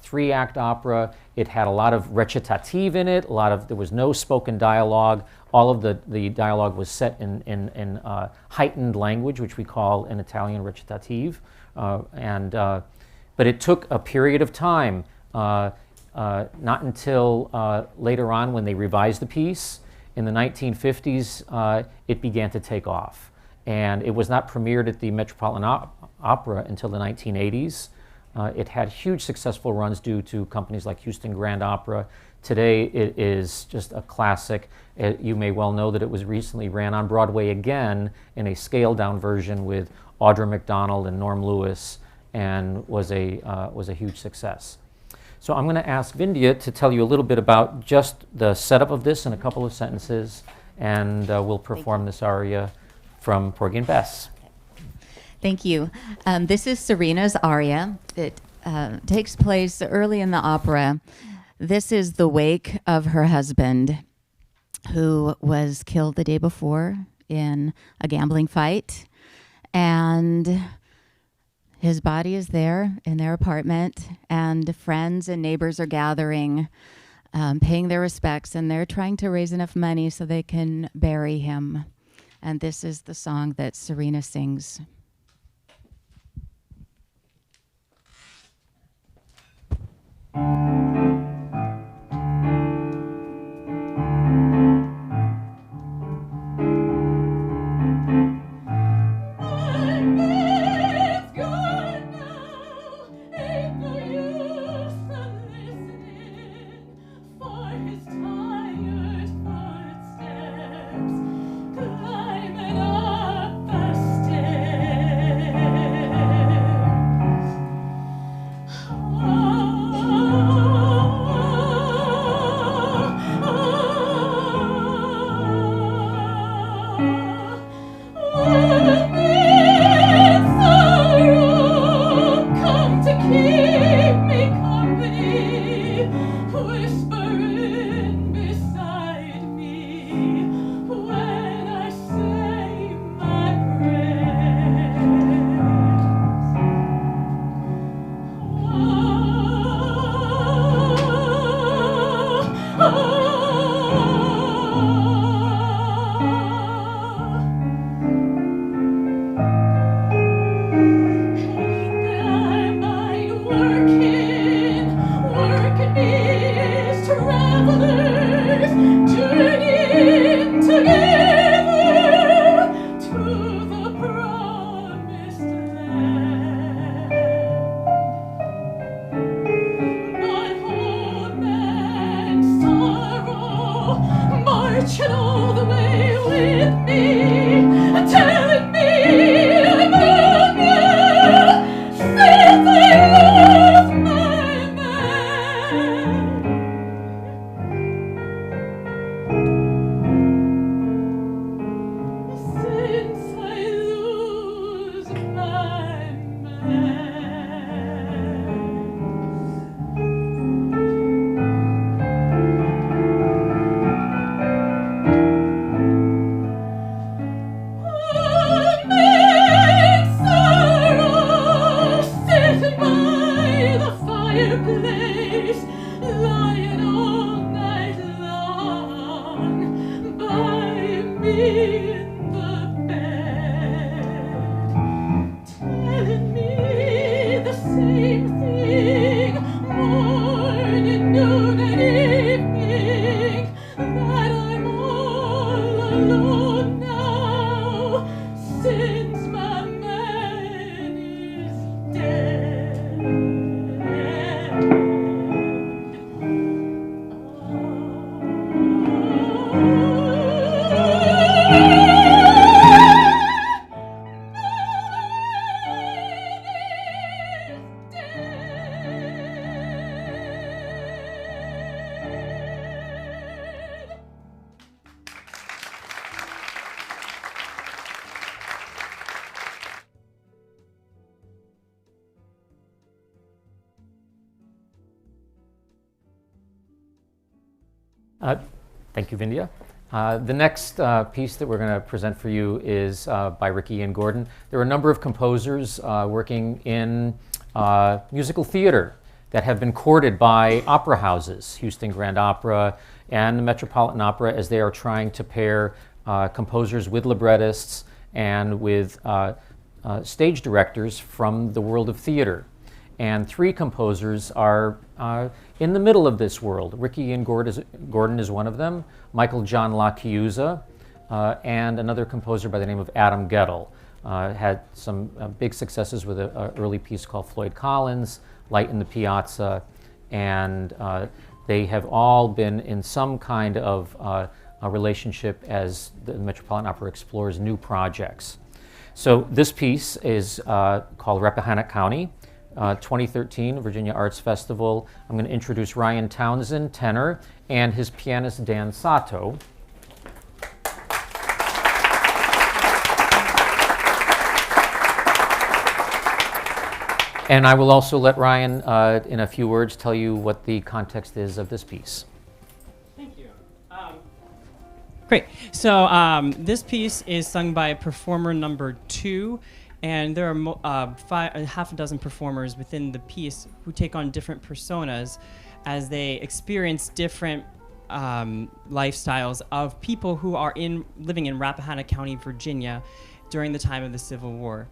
Speaker 6: three-act opera. It had a lot of recitative in it. There was no spoken dialogue. All of the dialogue was set in heightened language, which we call in Italian recitative. But it took a period of time, not until later on when they revised the piece. In the 1950s, it began to take off. And it was not premiered at the Metropolitan Opera until the 1980s. It had huge successful runs due to companies like Houston Grand Opera. Today it is just a classic. You may well know that it was recently ran on Broadway again in a scaled-down version with Audra McDonald and Norm Lewis, and was a huge success. So I'm going to ask Vindhya to tell you a little bit about just the setup of this in a couple of sentences, and we'll perform this aria from Porgy and Bess.
Speaker 7: Thank you. This is Serena's aria. It takes place early in the opera. This is the wake of her husband, who was killed the day before in a gambling fight. And his body is there in their apartment, and friends and neighbors are gathering, paying their respects, and they're trying to raise enough money so they can bury him. And this is the song that Serena sings.
Speaker 6: Thank you, Vindhya. The next piece that we're going to present for you is by Ricky Ian Gordon. There are a number of composers working in musical theater that have been courted by opera houses, Houston Grand Opera and the Metropolitan Opera, as they are trying to pair composers with librettists and with stage directors from the world of theater. And 3 composers are in the middle of this world. Ricky Ian Gordon is one of them, Michael John LaChiusa, and another composer by the name of Adam Gettle. Had some big successes with an early piece called Floyd Collins, Light in the Piazza, and they have all been in some kind of a relationship as the Metropolitan Opera explores new projects. So this piece is called Rappahannock County. 2013 Virginia Arts Festival. I'm going to introduce Ryan Townsend, tenor, and his pianist Dan Sato. And I will also let Ryan, in a few words, tell you what the context is of this piece.
Speaker 8: Thank you. Great. So this piece is sung by performer number 2. And there are half a dozen performers within the piece who take on different personas as they experience different lifestyles of people who are living in Rappahannock County, Virginia, during the time of the Civil War.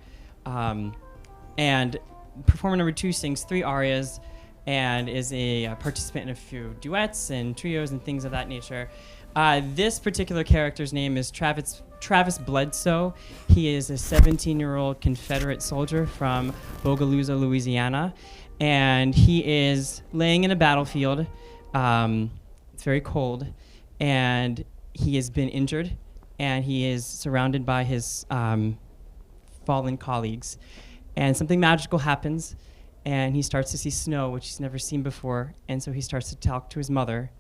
Speaker 8: And performer number 2 sings 3 arias and is a participant in a few duets and trios and things of that nature. This particular character's name is Travis Bledsoe. He is a 17-year-old Confederate soldier from Bogalusa, Louisiana, and he is laying in a battlefield. It's very cold, and he has been injured, and he is surrounded by his fallen colleagues. And something magical happens, and he starts to see snow, which he's never seen before, and so he starts to talk to his mother,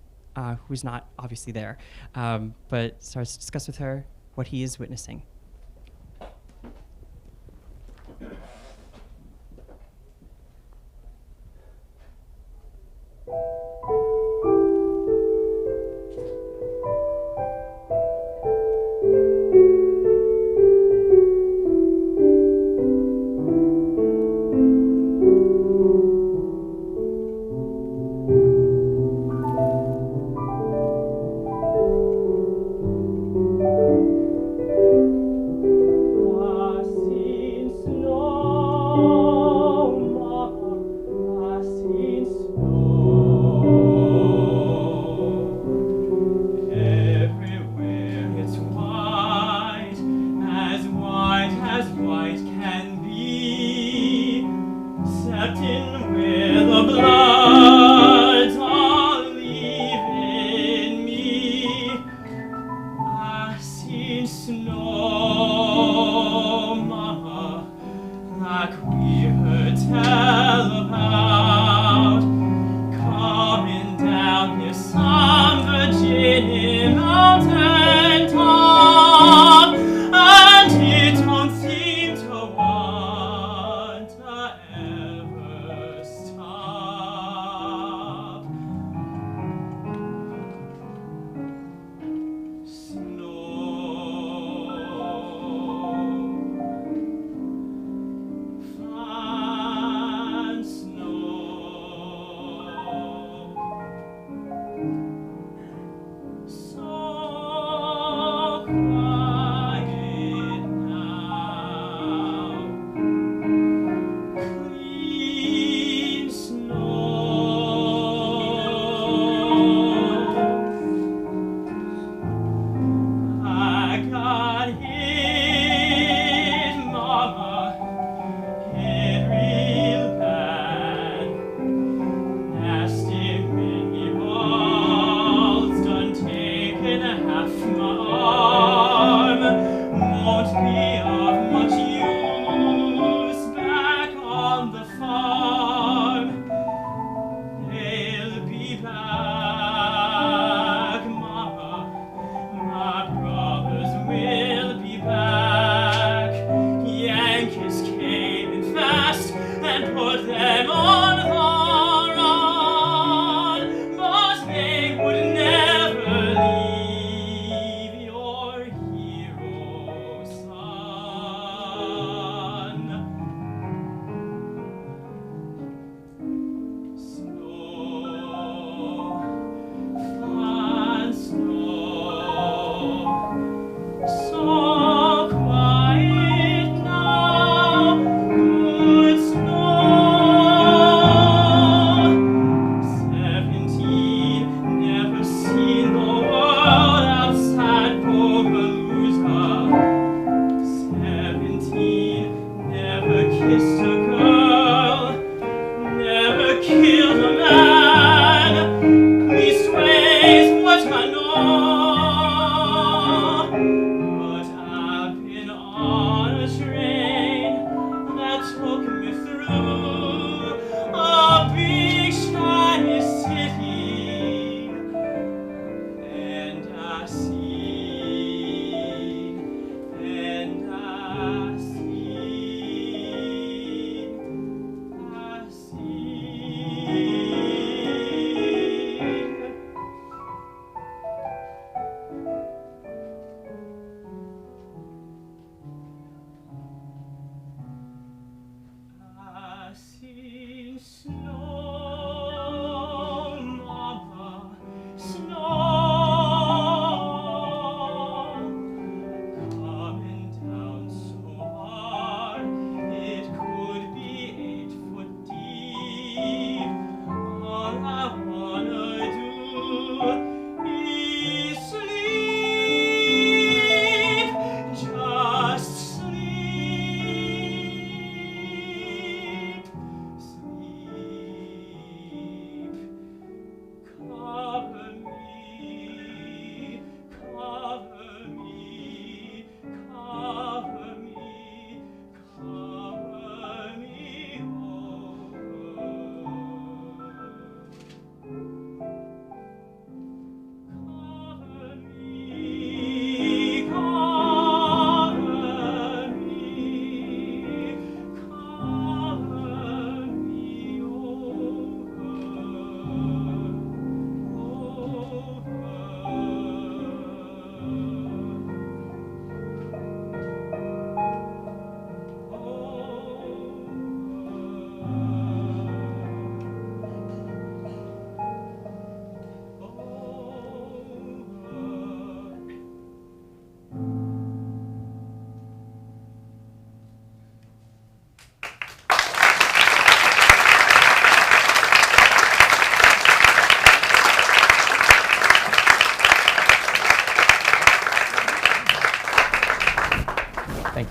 Speaker 8: who's not obviously there, but starts to discuss with her what he is witnessing.
Speaker 5: Stop.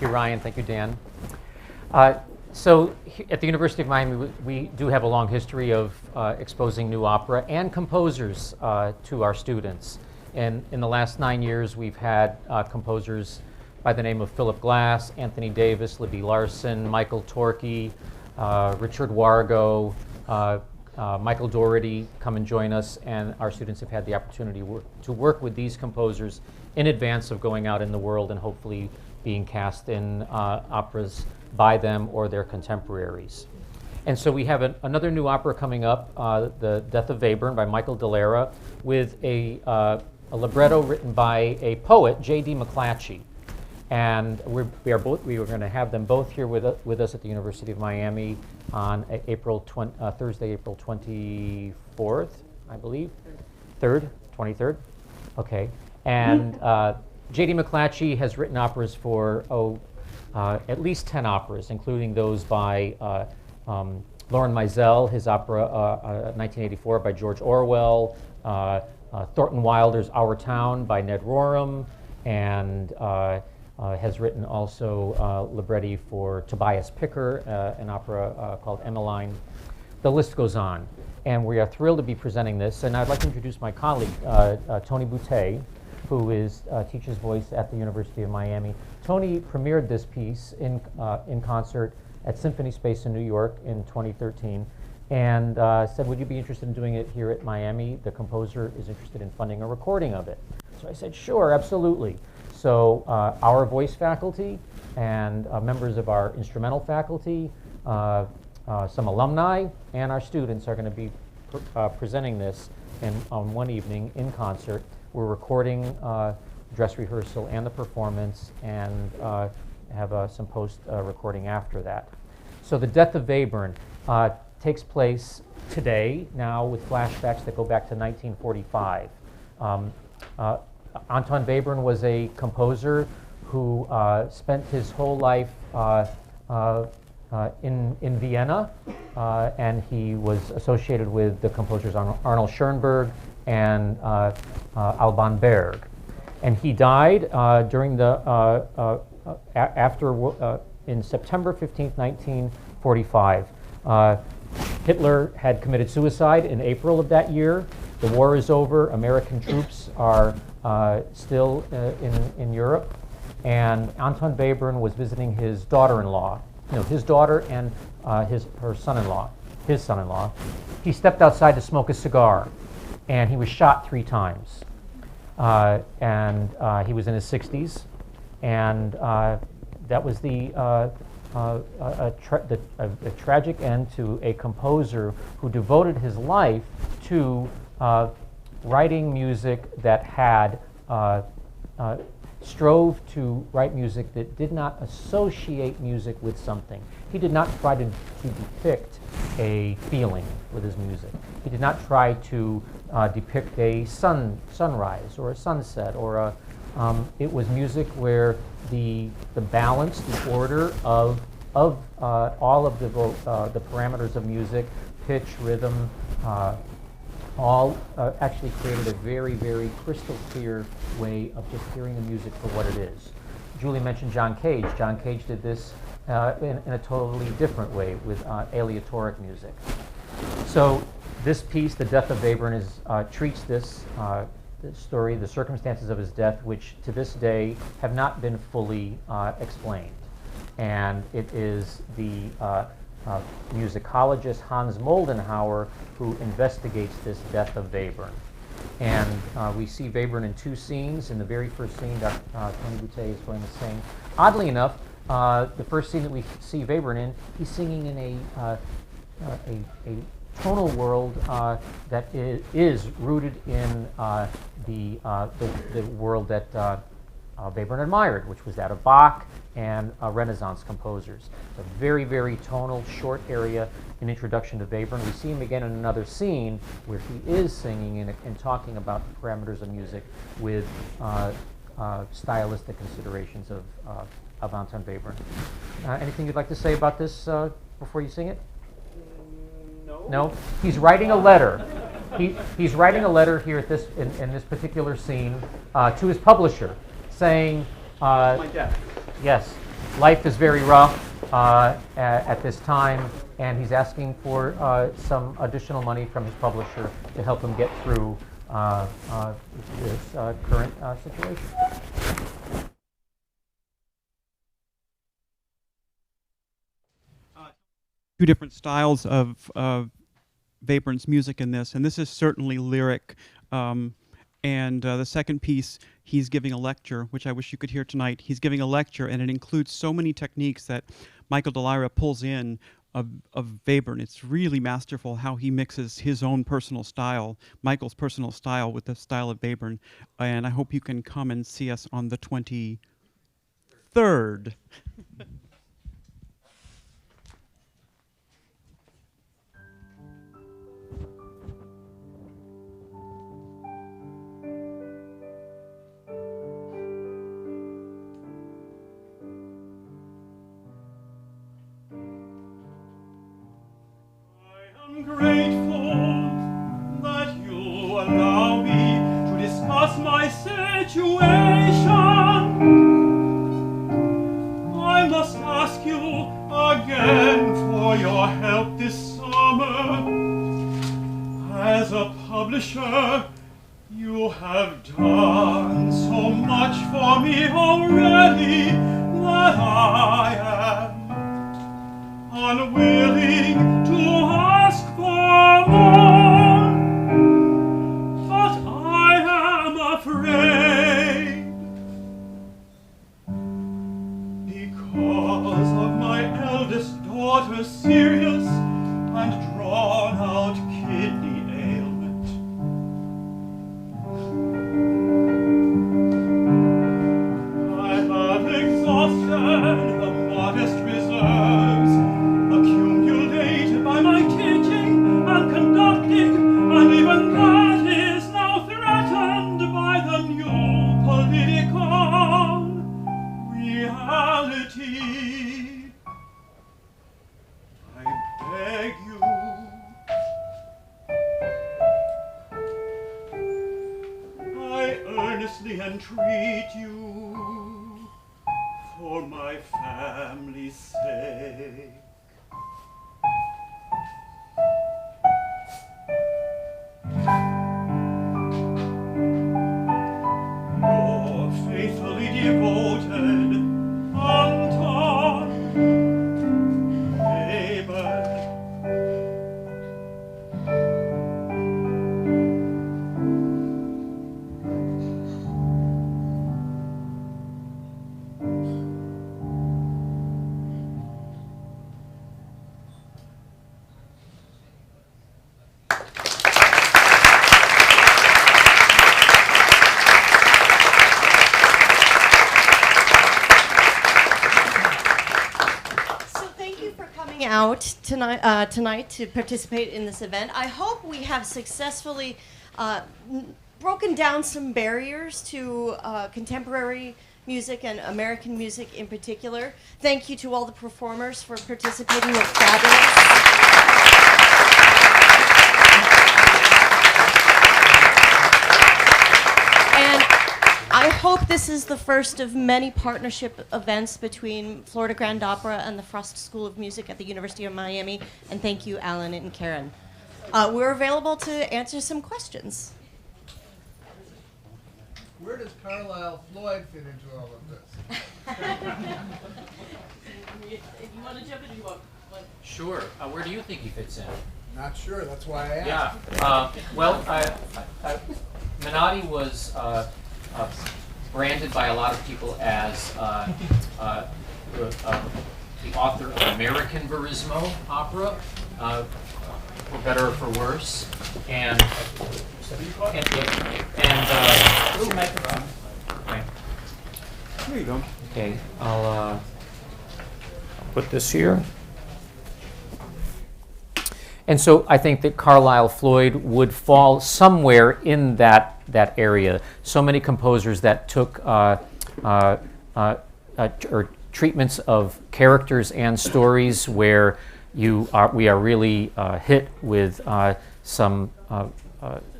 Speaker 6: you, Ryan. Thank you, Dan. At the University of Miami, we do have a long history of exposing new opera and composers to our students. And in the last 9 years, we've had composers by the name of Philip Glass, Anthony Davis, Libby Larson, Michael Torkey, Richard Wargo, Michael Doherty come and join us, and our students have had the opportunity to work with these composers in advance of going out in the world and hopefully being cast in operas by them or their contemporaries. And so we have another new opera coming up, The Death of Webern by Michael Delara, with a libretto written by a poet, J.D. McClatchy. And we are going to have them both here with us at the University of Miami on Thursday, April 24th, I believe. 23rd? Okay. And J.D. McClatchy has written operas for, at least 10 operas, including those by Lauren Mizell, his opera 1984 by George Orwell, Thornton Wilder's Our Town by Ned Rorem, and has written also libretti for Tobias Picker, an opera called Emmeline. The list goes on. And we are thrilled to be presenting this. And I'd like to introduce my colleague, Tony Boutte, who teaches voice at the University of Miami. Tony premiered this piece in concert at Symphony Space in New York in 2013, and said, would you be interested in doing it here at Miami? The composer is interested in funding a recording of it. So I said, sure, absolutely. So our voice faculty and members of our instrumental faculty, some alumni, and our students are going to be presenting this on one evening in concert. We're recording dress rehearsal and the performance, and have some post-recording after that. So The Death of Webern takes place today, now with flashbacks that go back to 1945. Anton Webern was a composer who spent his whole life in Vienna, and he was associated with the composers Arnold Schoenberg and Alban Berg. And he died during the in September 15th, 1945. Hitler had committed suicide in April of that year. The war is over. American troops are still in Europe. And Anton Webern was visiting his daughter-in-law, his daughter and his son-in-law. He stepped outside to smoke a cigar, and he was shot 3 times. And he was in his 60s, and that was a tragic end to a composer who devoted his life to writing music that had strove to write music that did not associate music with something. He did not try to depict a feeling with his music. He did not try to depict a sunrise or a sunset or it was music where the balance, the order of all of the parameters of music, pitch, rhythm, all actually created a very, very crystal clear way of just hearing the music for what it is. Julie mentioned John Cage. John Cage did this in a totally different way with aleatoric music. So this piece, The Death of Webern, treats this story, the circumstances of his death, which to this day have not been fully explained. And it is the musicologist Hans Moldenhauer who investigates this Death of Webern. And we see Webern in 2 scenes. In the very first scene, Tony Boutte is going to sing. Oddly enough, the first scene that we see Webern in, he's singing in a tonal world that is rooted in the world that Webern admired, which was that of Bach and Renaissance composers. A very, very tonal, short area, an introduction to Webern. We see him again in another scene where he is singing and talking about the parameters of music with stylistic considerations of Anton Webern. Anything you'd like to say about this before you sing it? No? He's writing a letter. He's writing a letter here at in this particular scene to his publisher, saying,
Speaker 9: my death.
Speaker 6: Yes, life is very rough at this time, and he's asking for some additional money from his publisher to help him get through this current situation.
Speaker 9: Two different styles of Vaburn's music in this, and this is certainly lyric. And the second piece, he's giving a lecture, which I wish you could hear tonight. He's giving a lecture, and it includes so many techniques that Michael Delira pulls in of Webern. It's really masterful how he mixes his own personal style, Michael's personal style, with the style of Webern. And I hope you can come and see us on the 23rd.
Speaker 5: I'm grateful that you allow me to discuss my situation. I must ask you again for your help this summer. As a publisher, you have done so much for me already that I am unwilling to ask for more, but I am afraid because of my eldest daughter's serious and drawn-out kidney ailment. I have exhausted the modest reserves accumulated by my teaching and conducting, and even that is now threatened by the new political reality. I beg you, I earnestly entreat you, for my family's sake. Your faithfully devoted Anton Webern.
Speaker 3: So thank you for coming out tonight to participate in this event. I hope we have successfully broken down some barriers to contemporary music and American music in particular. Thank you to all the performers for participating. You're fabulous. And I hope this is the first of many partnership events between Florida Grand Opera and the Frost School of Music at the University of Miami. And thank you, Alan and Karen. We're available to answer some questions.
Speaker 10: Where does Carlisle Floyd fit into all of this?
Speaker 3: If you want to jump in, you want.
Speaker 6: Sure. Where do you think he fits in?
Speaker 10: Not sure, that's why I asked.
Speaker 6: Yeah. Well, Menotti was branded by a lot of people as the author of American Verismo opera, for better or for worse, and okay.
Speaker 9: There you go.
Speaker 6: Okay, I'll put this here. And so I think that Carlisle Floyd would fall somewhere in that area. So many composers that took or treatments of characters and stories where we are really hit with some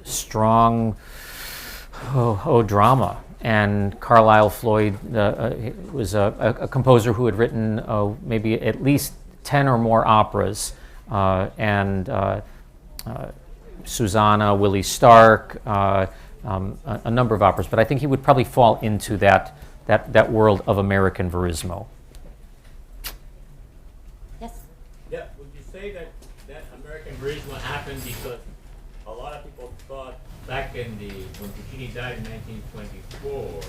Speaker 6: strong drama. and Carlisle Floyd was a composer who had written maybe at least 10 or more operas, and Susanna, Willie Stark, a number of operas. But I think he would probably fall into that world of American verismo.
Speaker 3: Yes.
Speaker 11: Yeah, would you say that American verismo happened because a lot of people thought back when Puccini died in 1924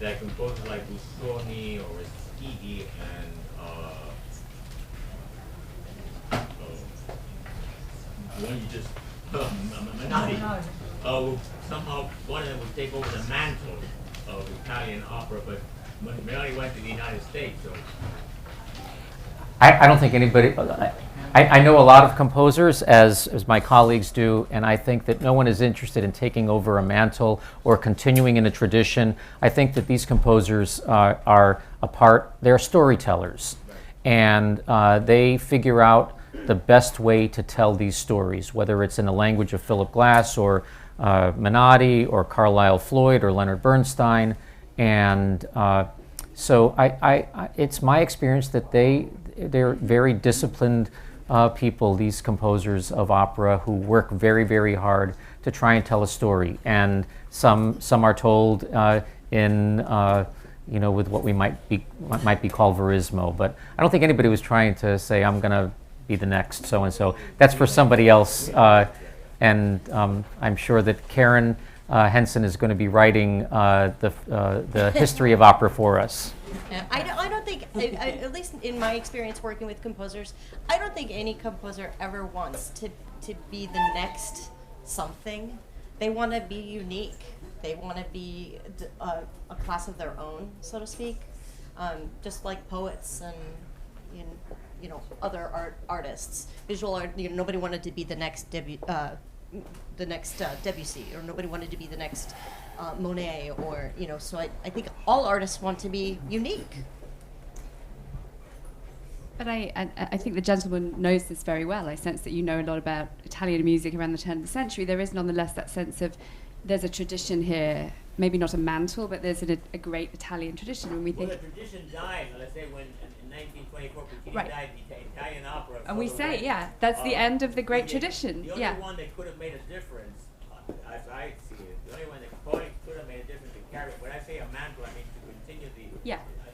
Speaker 11: that composers like Busoni or Schigi and one you just Menotti, somehow one of them would take over the mantle of Italian opera, but Menotti went to the United States, so.
Speaker 6: I don't think anybody. I know a lot of composers, as my colleagues do, and I think that no one is interested in taking over a mantle or continuing in a tradition. I think that these composers are they're storytellers, and they figure out the best way to tell these stories, whether it's in the language of Philip Glass or Menotti or Carlisle Floyd or Leonard Bernstein. And so it's my experience that they're very disciplined people, these composers of opera, who work very, very hard to try and tell a story. And some are told with what we might be called verismo. But I don't think anybody was trying to say, I'm going to be the next so and so. That's for somebody else. And I'm sure that Karen Henson is going to be writing the history of opera for us.
Speaker 3: I don't think, at least in my experience working with composers, I don't think any composer ever wants to be the next something. They want to be unique. They want to be a class of their own, so to speak, just like poets and other artists. Visual art. Nobody wanted to be the next Debussy, or nobody wanted to be the next Monet, or So I think all artists want to be unique.
Speaker 4: But I think the gentleman knows this very well. I sense that you know a lot about Italian music around the turn of the century. There is nonetheless that sense of there's a tradition here, maybe not a mantle, but there's a great Italian tradition. When we think
Speaker 11: the tradition died, let's say when in 1924 Puccini died, the Italian opera.
Speaker 4: And we say, that's the end of the great tradition.
Speaker 11: The only one that could have made a difference, as I see it, the only one that probably could have made a difference to carry. When I say a mantle, I mean to continue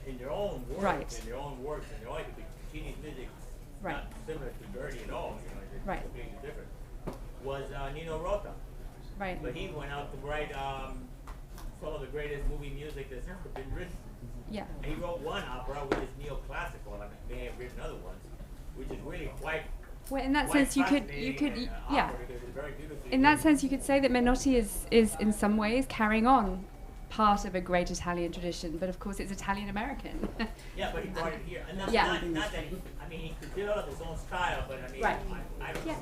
Speaker 11: in their own works, in their own works, and their own. Puccini's music is not similar to Verdi at all. It's completely different. Was Nino Rota.
Speaker 4: Right.
Speaker 11: But he went out to write some of the greatest movie music that's ever been written.
Speaker 4: Yeah.
Speaker 11: And he wrote one opera which is neoclassical, and he may have written other ones, which is really quite.
Speaker 4: Well, in that sense, you could, in that sense, you could say that Menotti is in some ways carrying on part of a great Italian tradition, but of course it's Italian American.
Speaker 11: Yeah, but he brought it here, and that's not that he could develop his own style, but I mean, I don't know.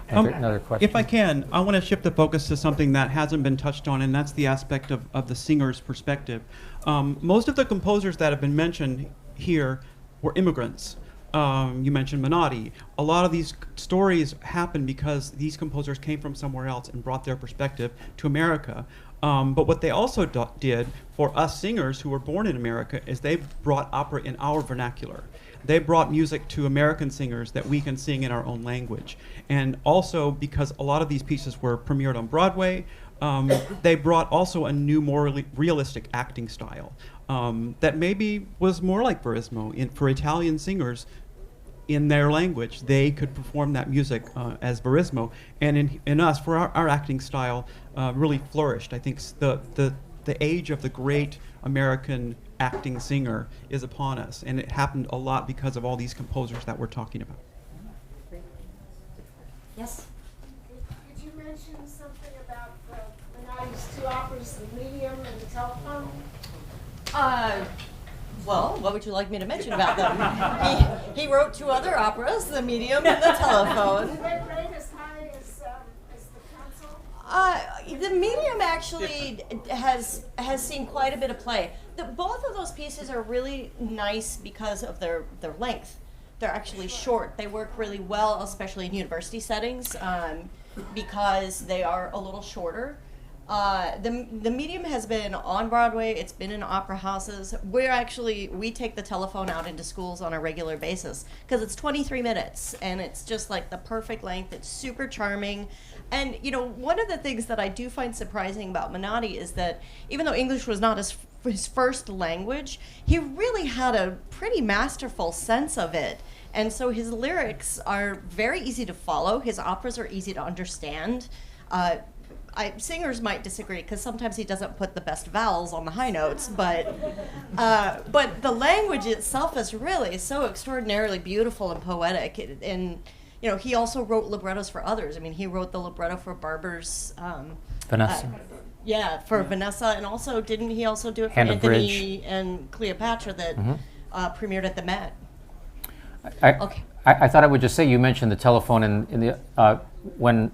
Speaker 6: Another question.
Speaker 9: If I can, I want to shift the focus to something that hasn't been touched on, and that's the aspect of the singer's perspective. Most of the composers that have been mentioned here were immigrants. You mentioned Menotti. A lot of these stories happen because these composers came from somewhere else and brought their perspective to America. But what they also did for us singers who were born in America is they brought opera in our vernacular. They brought music to American singers that we can sing in our own language. And also, because a lot of these pieces were premiered on Broadway, they brought also a new, more realistic acting style that maybe was more like verismo. For Italian singers in their language, they could perform that music as verismo. And in us, for our acting style, really flourished. I think the age of the great American acting singer is upon us, and it happened a lot because of all these composers that we're talking about.
Speaker 3: Yes.
Speaker 12: Could you mention something about Menotti's two operas, The Medium and The Telephone?
Speaker 3: Well, what would you like me to mention about them? He wrote two other operas, The Medium and The Telephone.
Speaker 12: Did they rate as high as the council?
Speaker 3: The Medium actually has seen quite a bit of play. Both of those pieces are really nice because of their length. They're actually short. They work really well, especially in university settings, because they are a little shorter. The medium has been on Broadway. It's been in opera houses. We take the telephone out into schools on a regular basis because it's 23 minutes and it's just like the perfect length. It's super charming. And, you know, one of the things that I do find surprising about Menotti is that even though English was not his first language, he really had a pretty masterful sense of it. And so his lyrics are very easy to follow. His operas are easy to understand. Singers might disagree because sometimes he doesn't put the best vowels on the high notes, but the language itself is really so extraordinarily beautiful and poetic. And you know, he also wrote librettos for others. I mean, he wrote the libretto for Barber's
Speaker 6: Vanessa.
Speaker 3: Vanessa, and also didn't he also do it for
Speaker 6: Hand of
Speaker 3: Anthony and Cleopatra that premiered at the Met?
Speaker 6: I thought I would just say, you mentioned the telephone when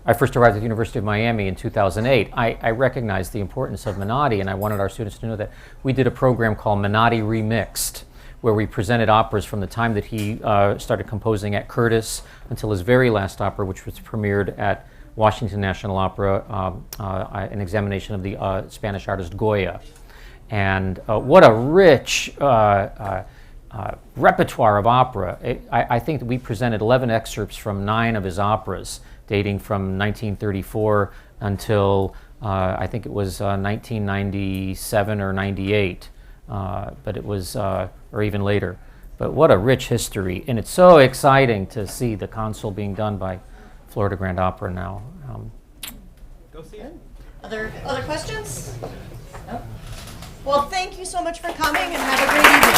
Speaker 6: I first arrived at the University of Miami in 2008, I recognized the importance of Menotti, and I wanted our students to know that we did a program called Menotti Remixed, where we presented operas from the time that he started composing at Curtis until his very last opera, which was premiered at Washington National Opera, an examination of the Spanish artist Goya. And what a rich repertoire of opera. I think that we presented 11 excerpts from 9 of his operas, dating from 1934 until I think it was 1997 or 98, but it was, or even later. But what a rich history, and it's so exciting to see the console being done by Florida Grand Opera now.
Speaker 9: Go see it.
Speaker 3: Other questions? No? Well, thank you so much for coming, and have a great evening.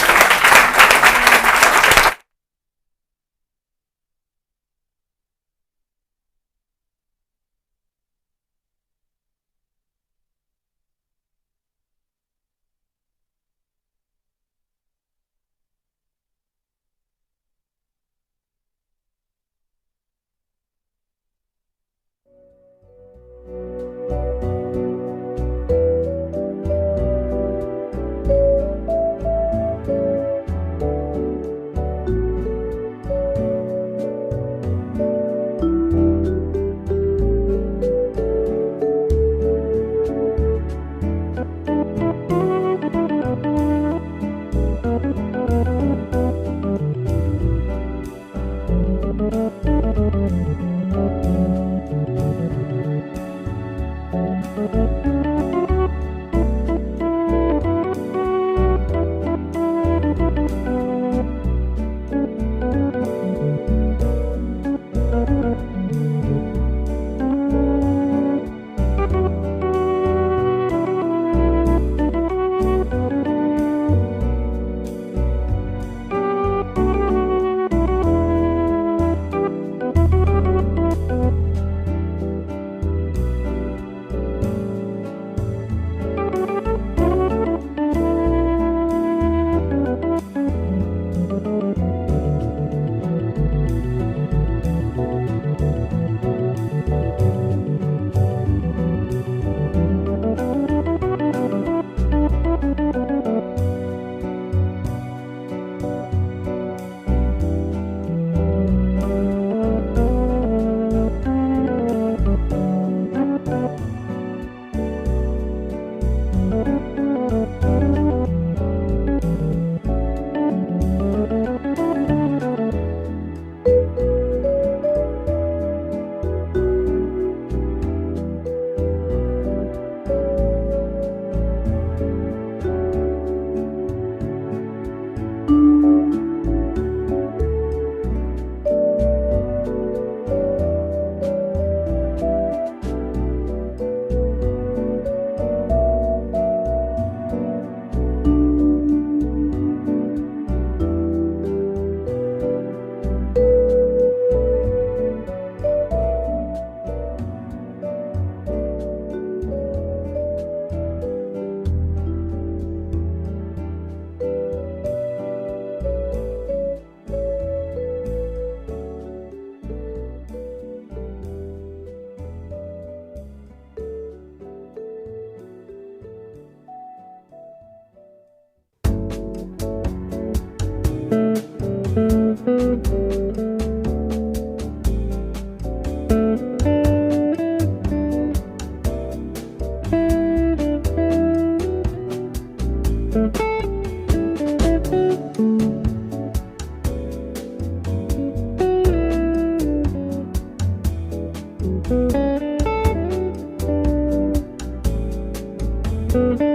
Speaker 13: Thank you.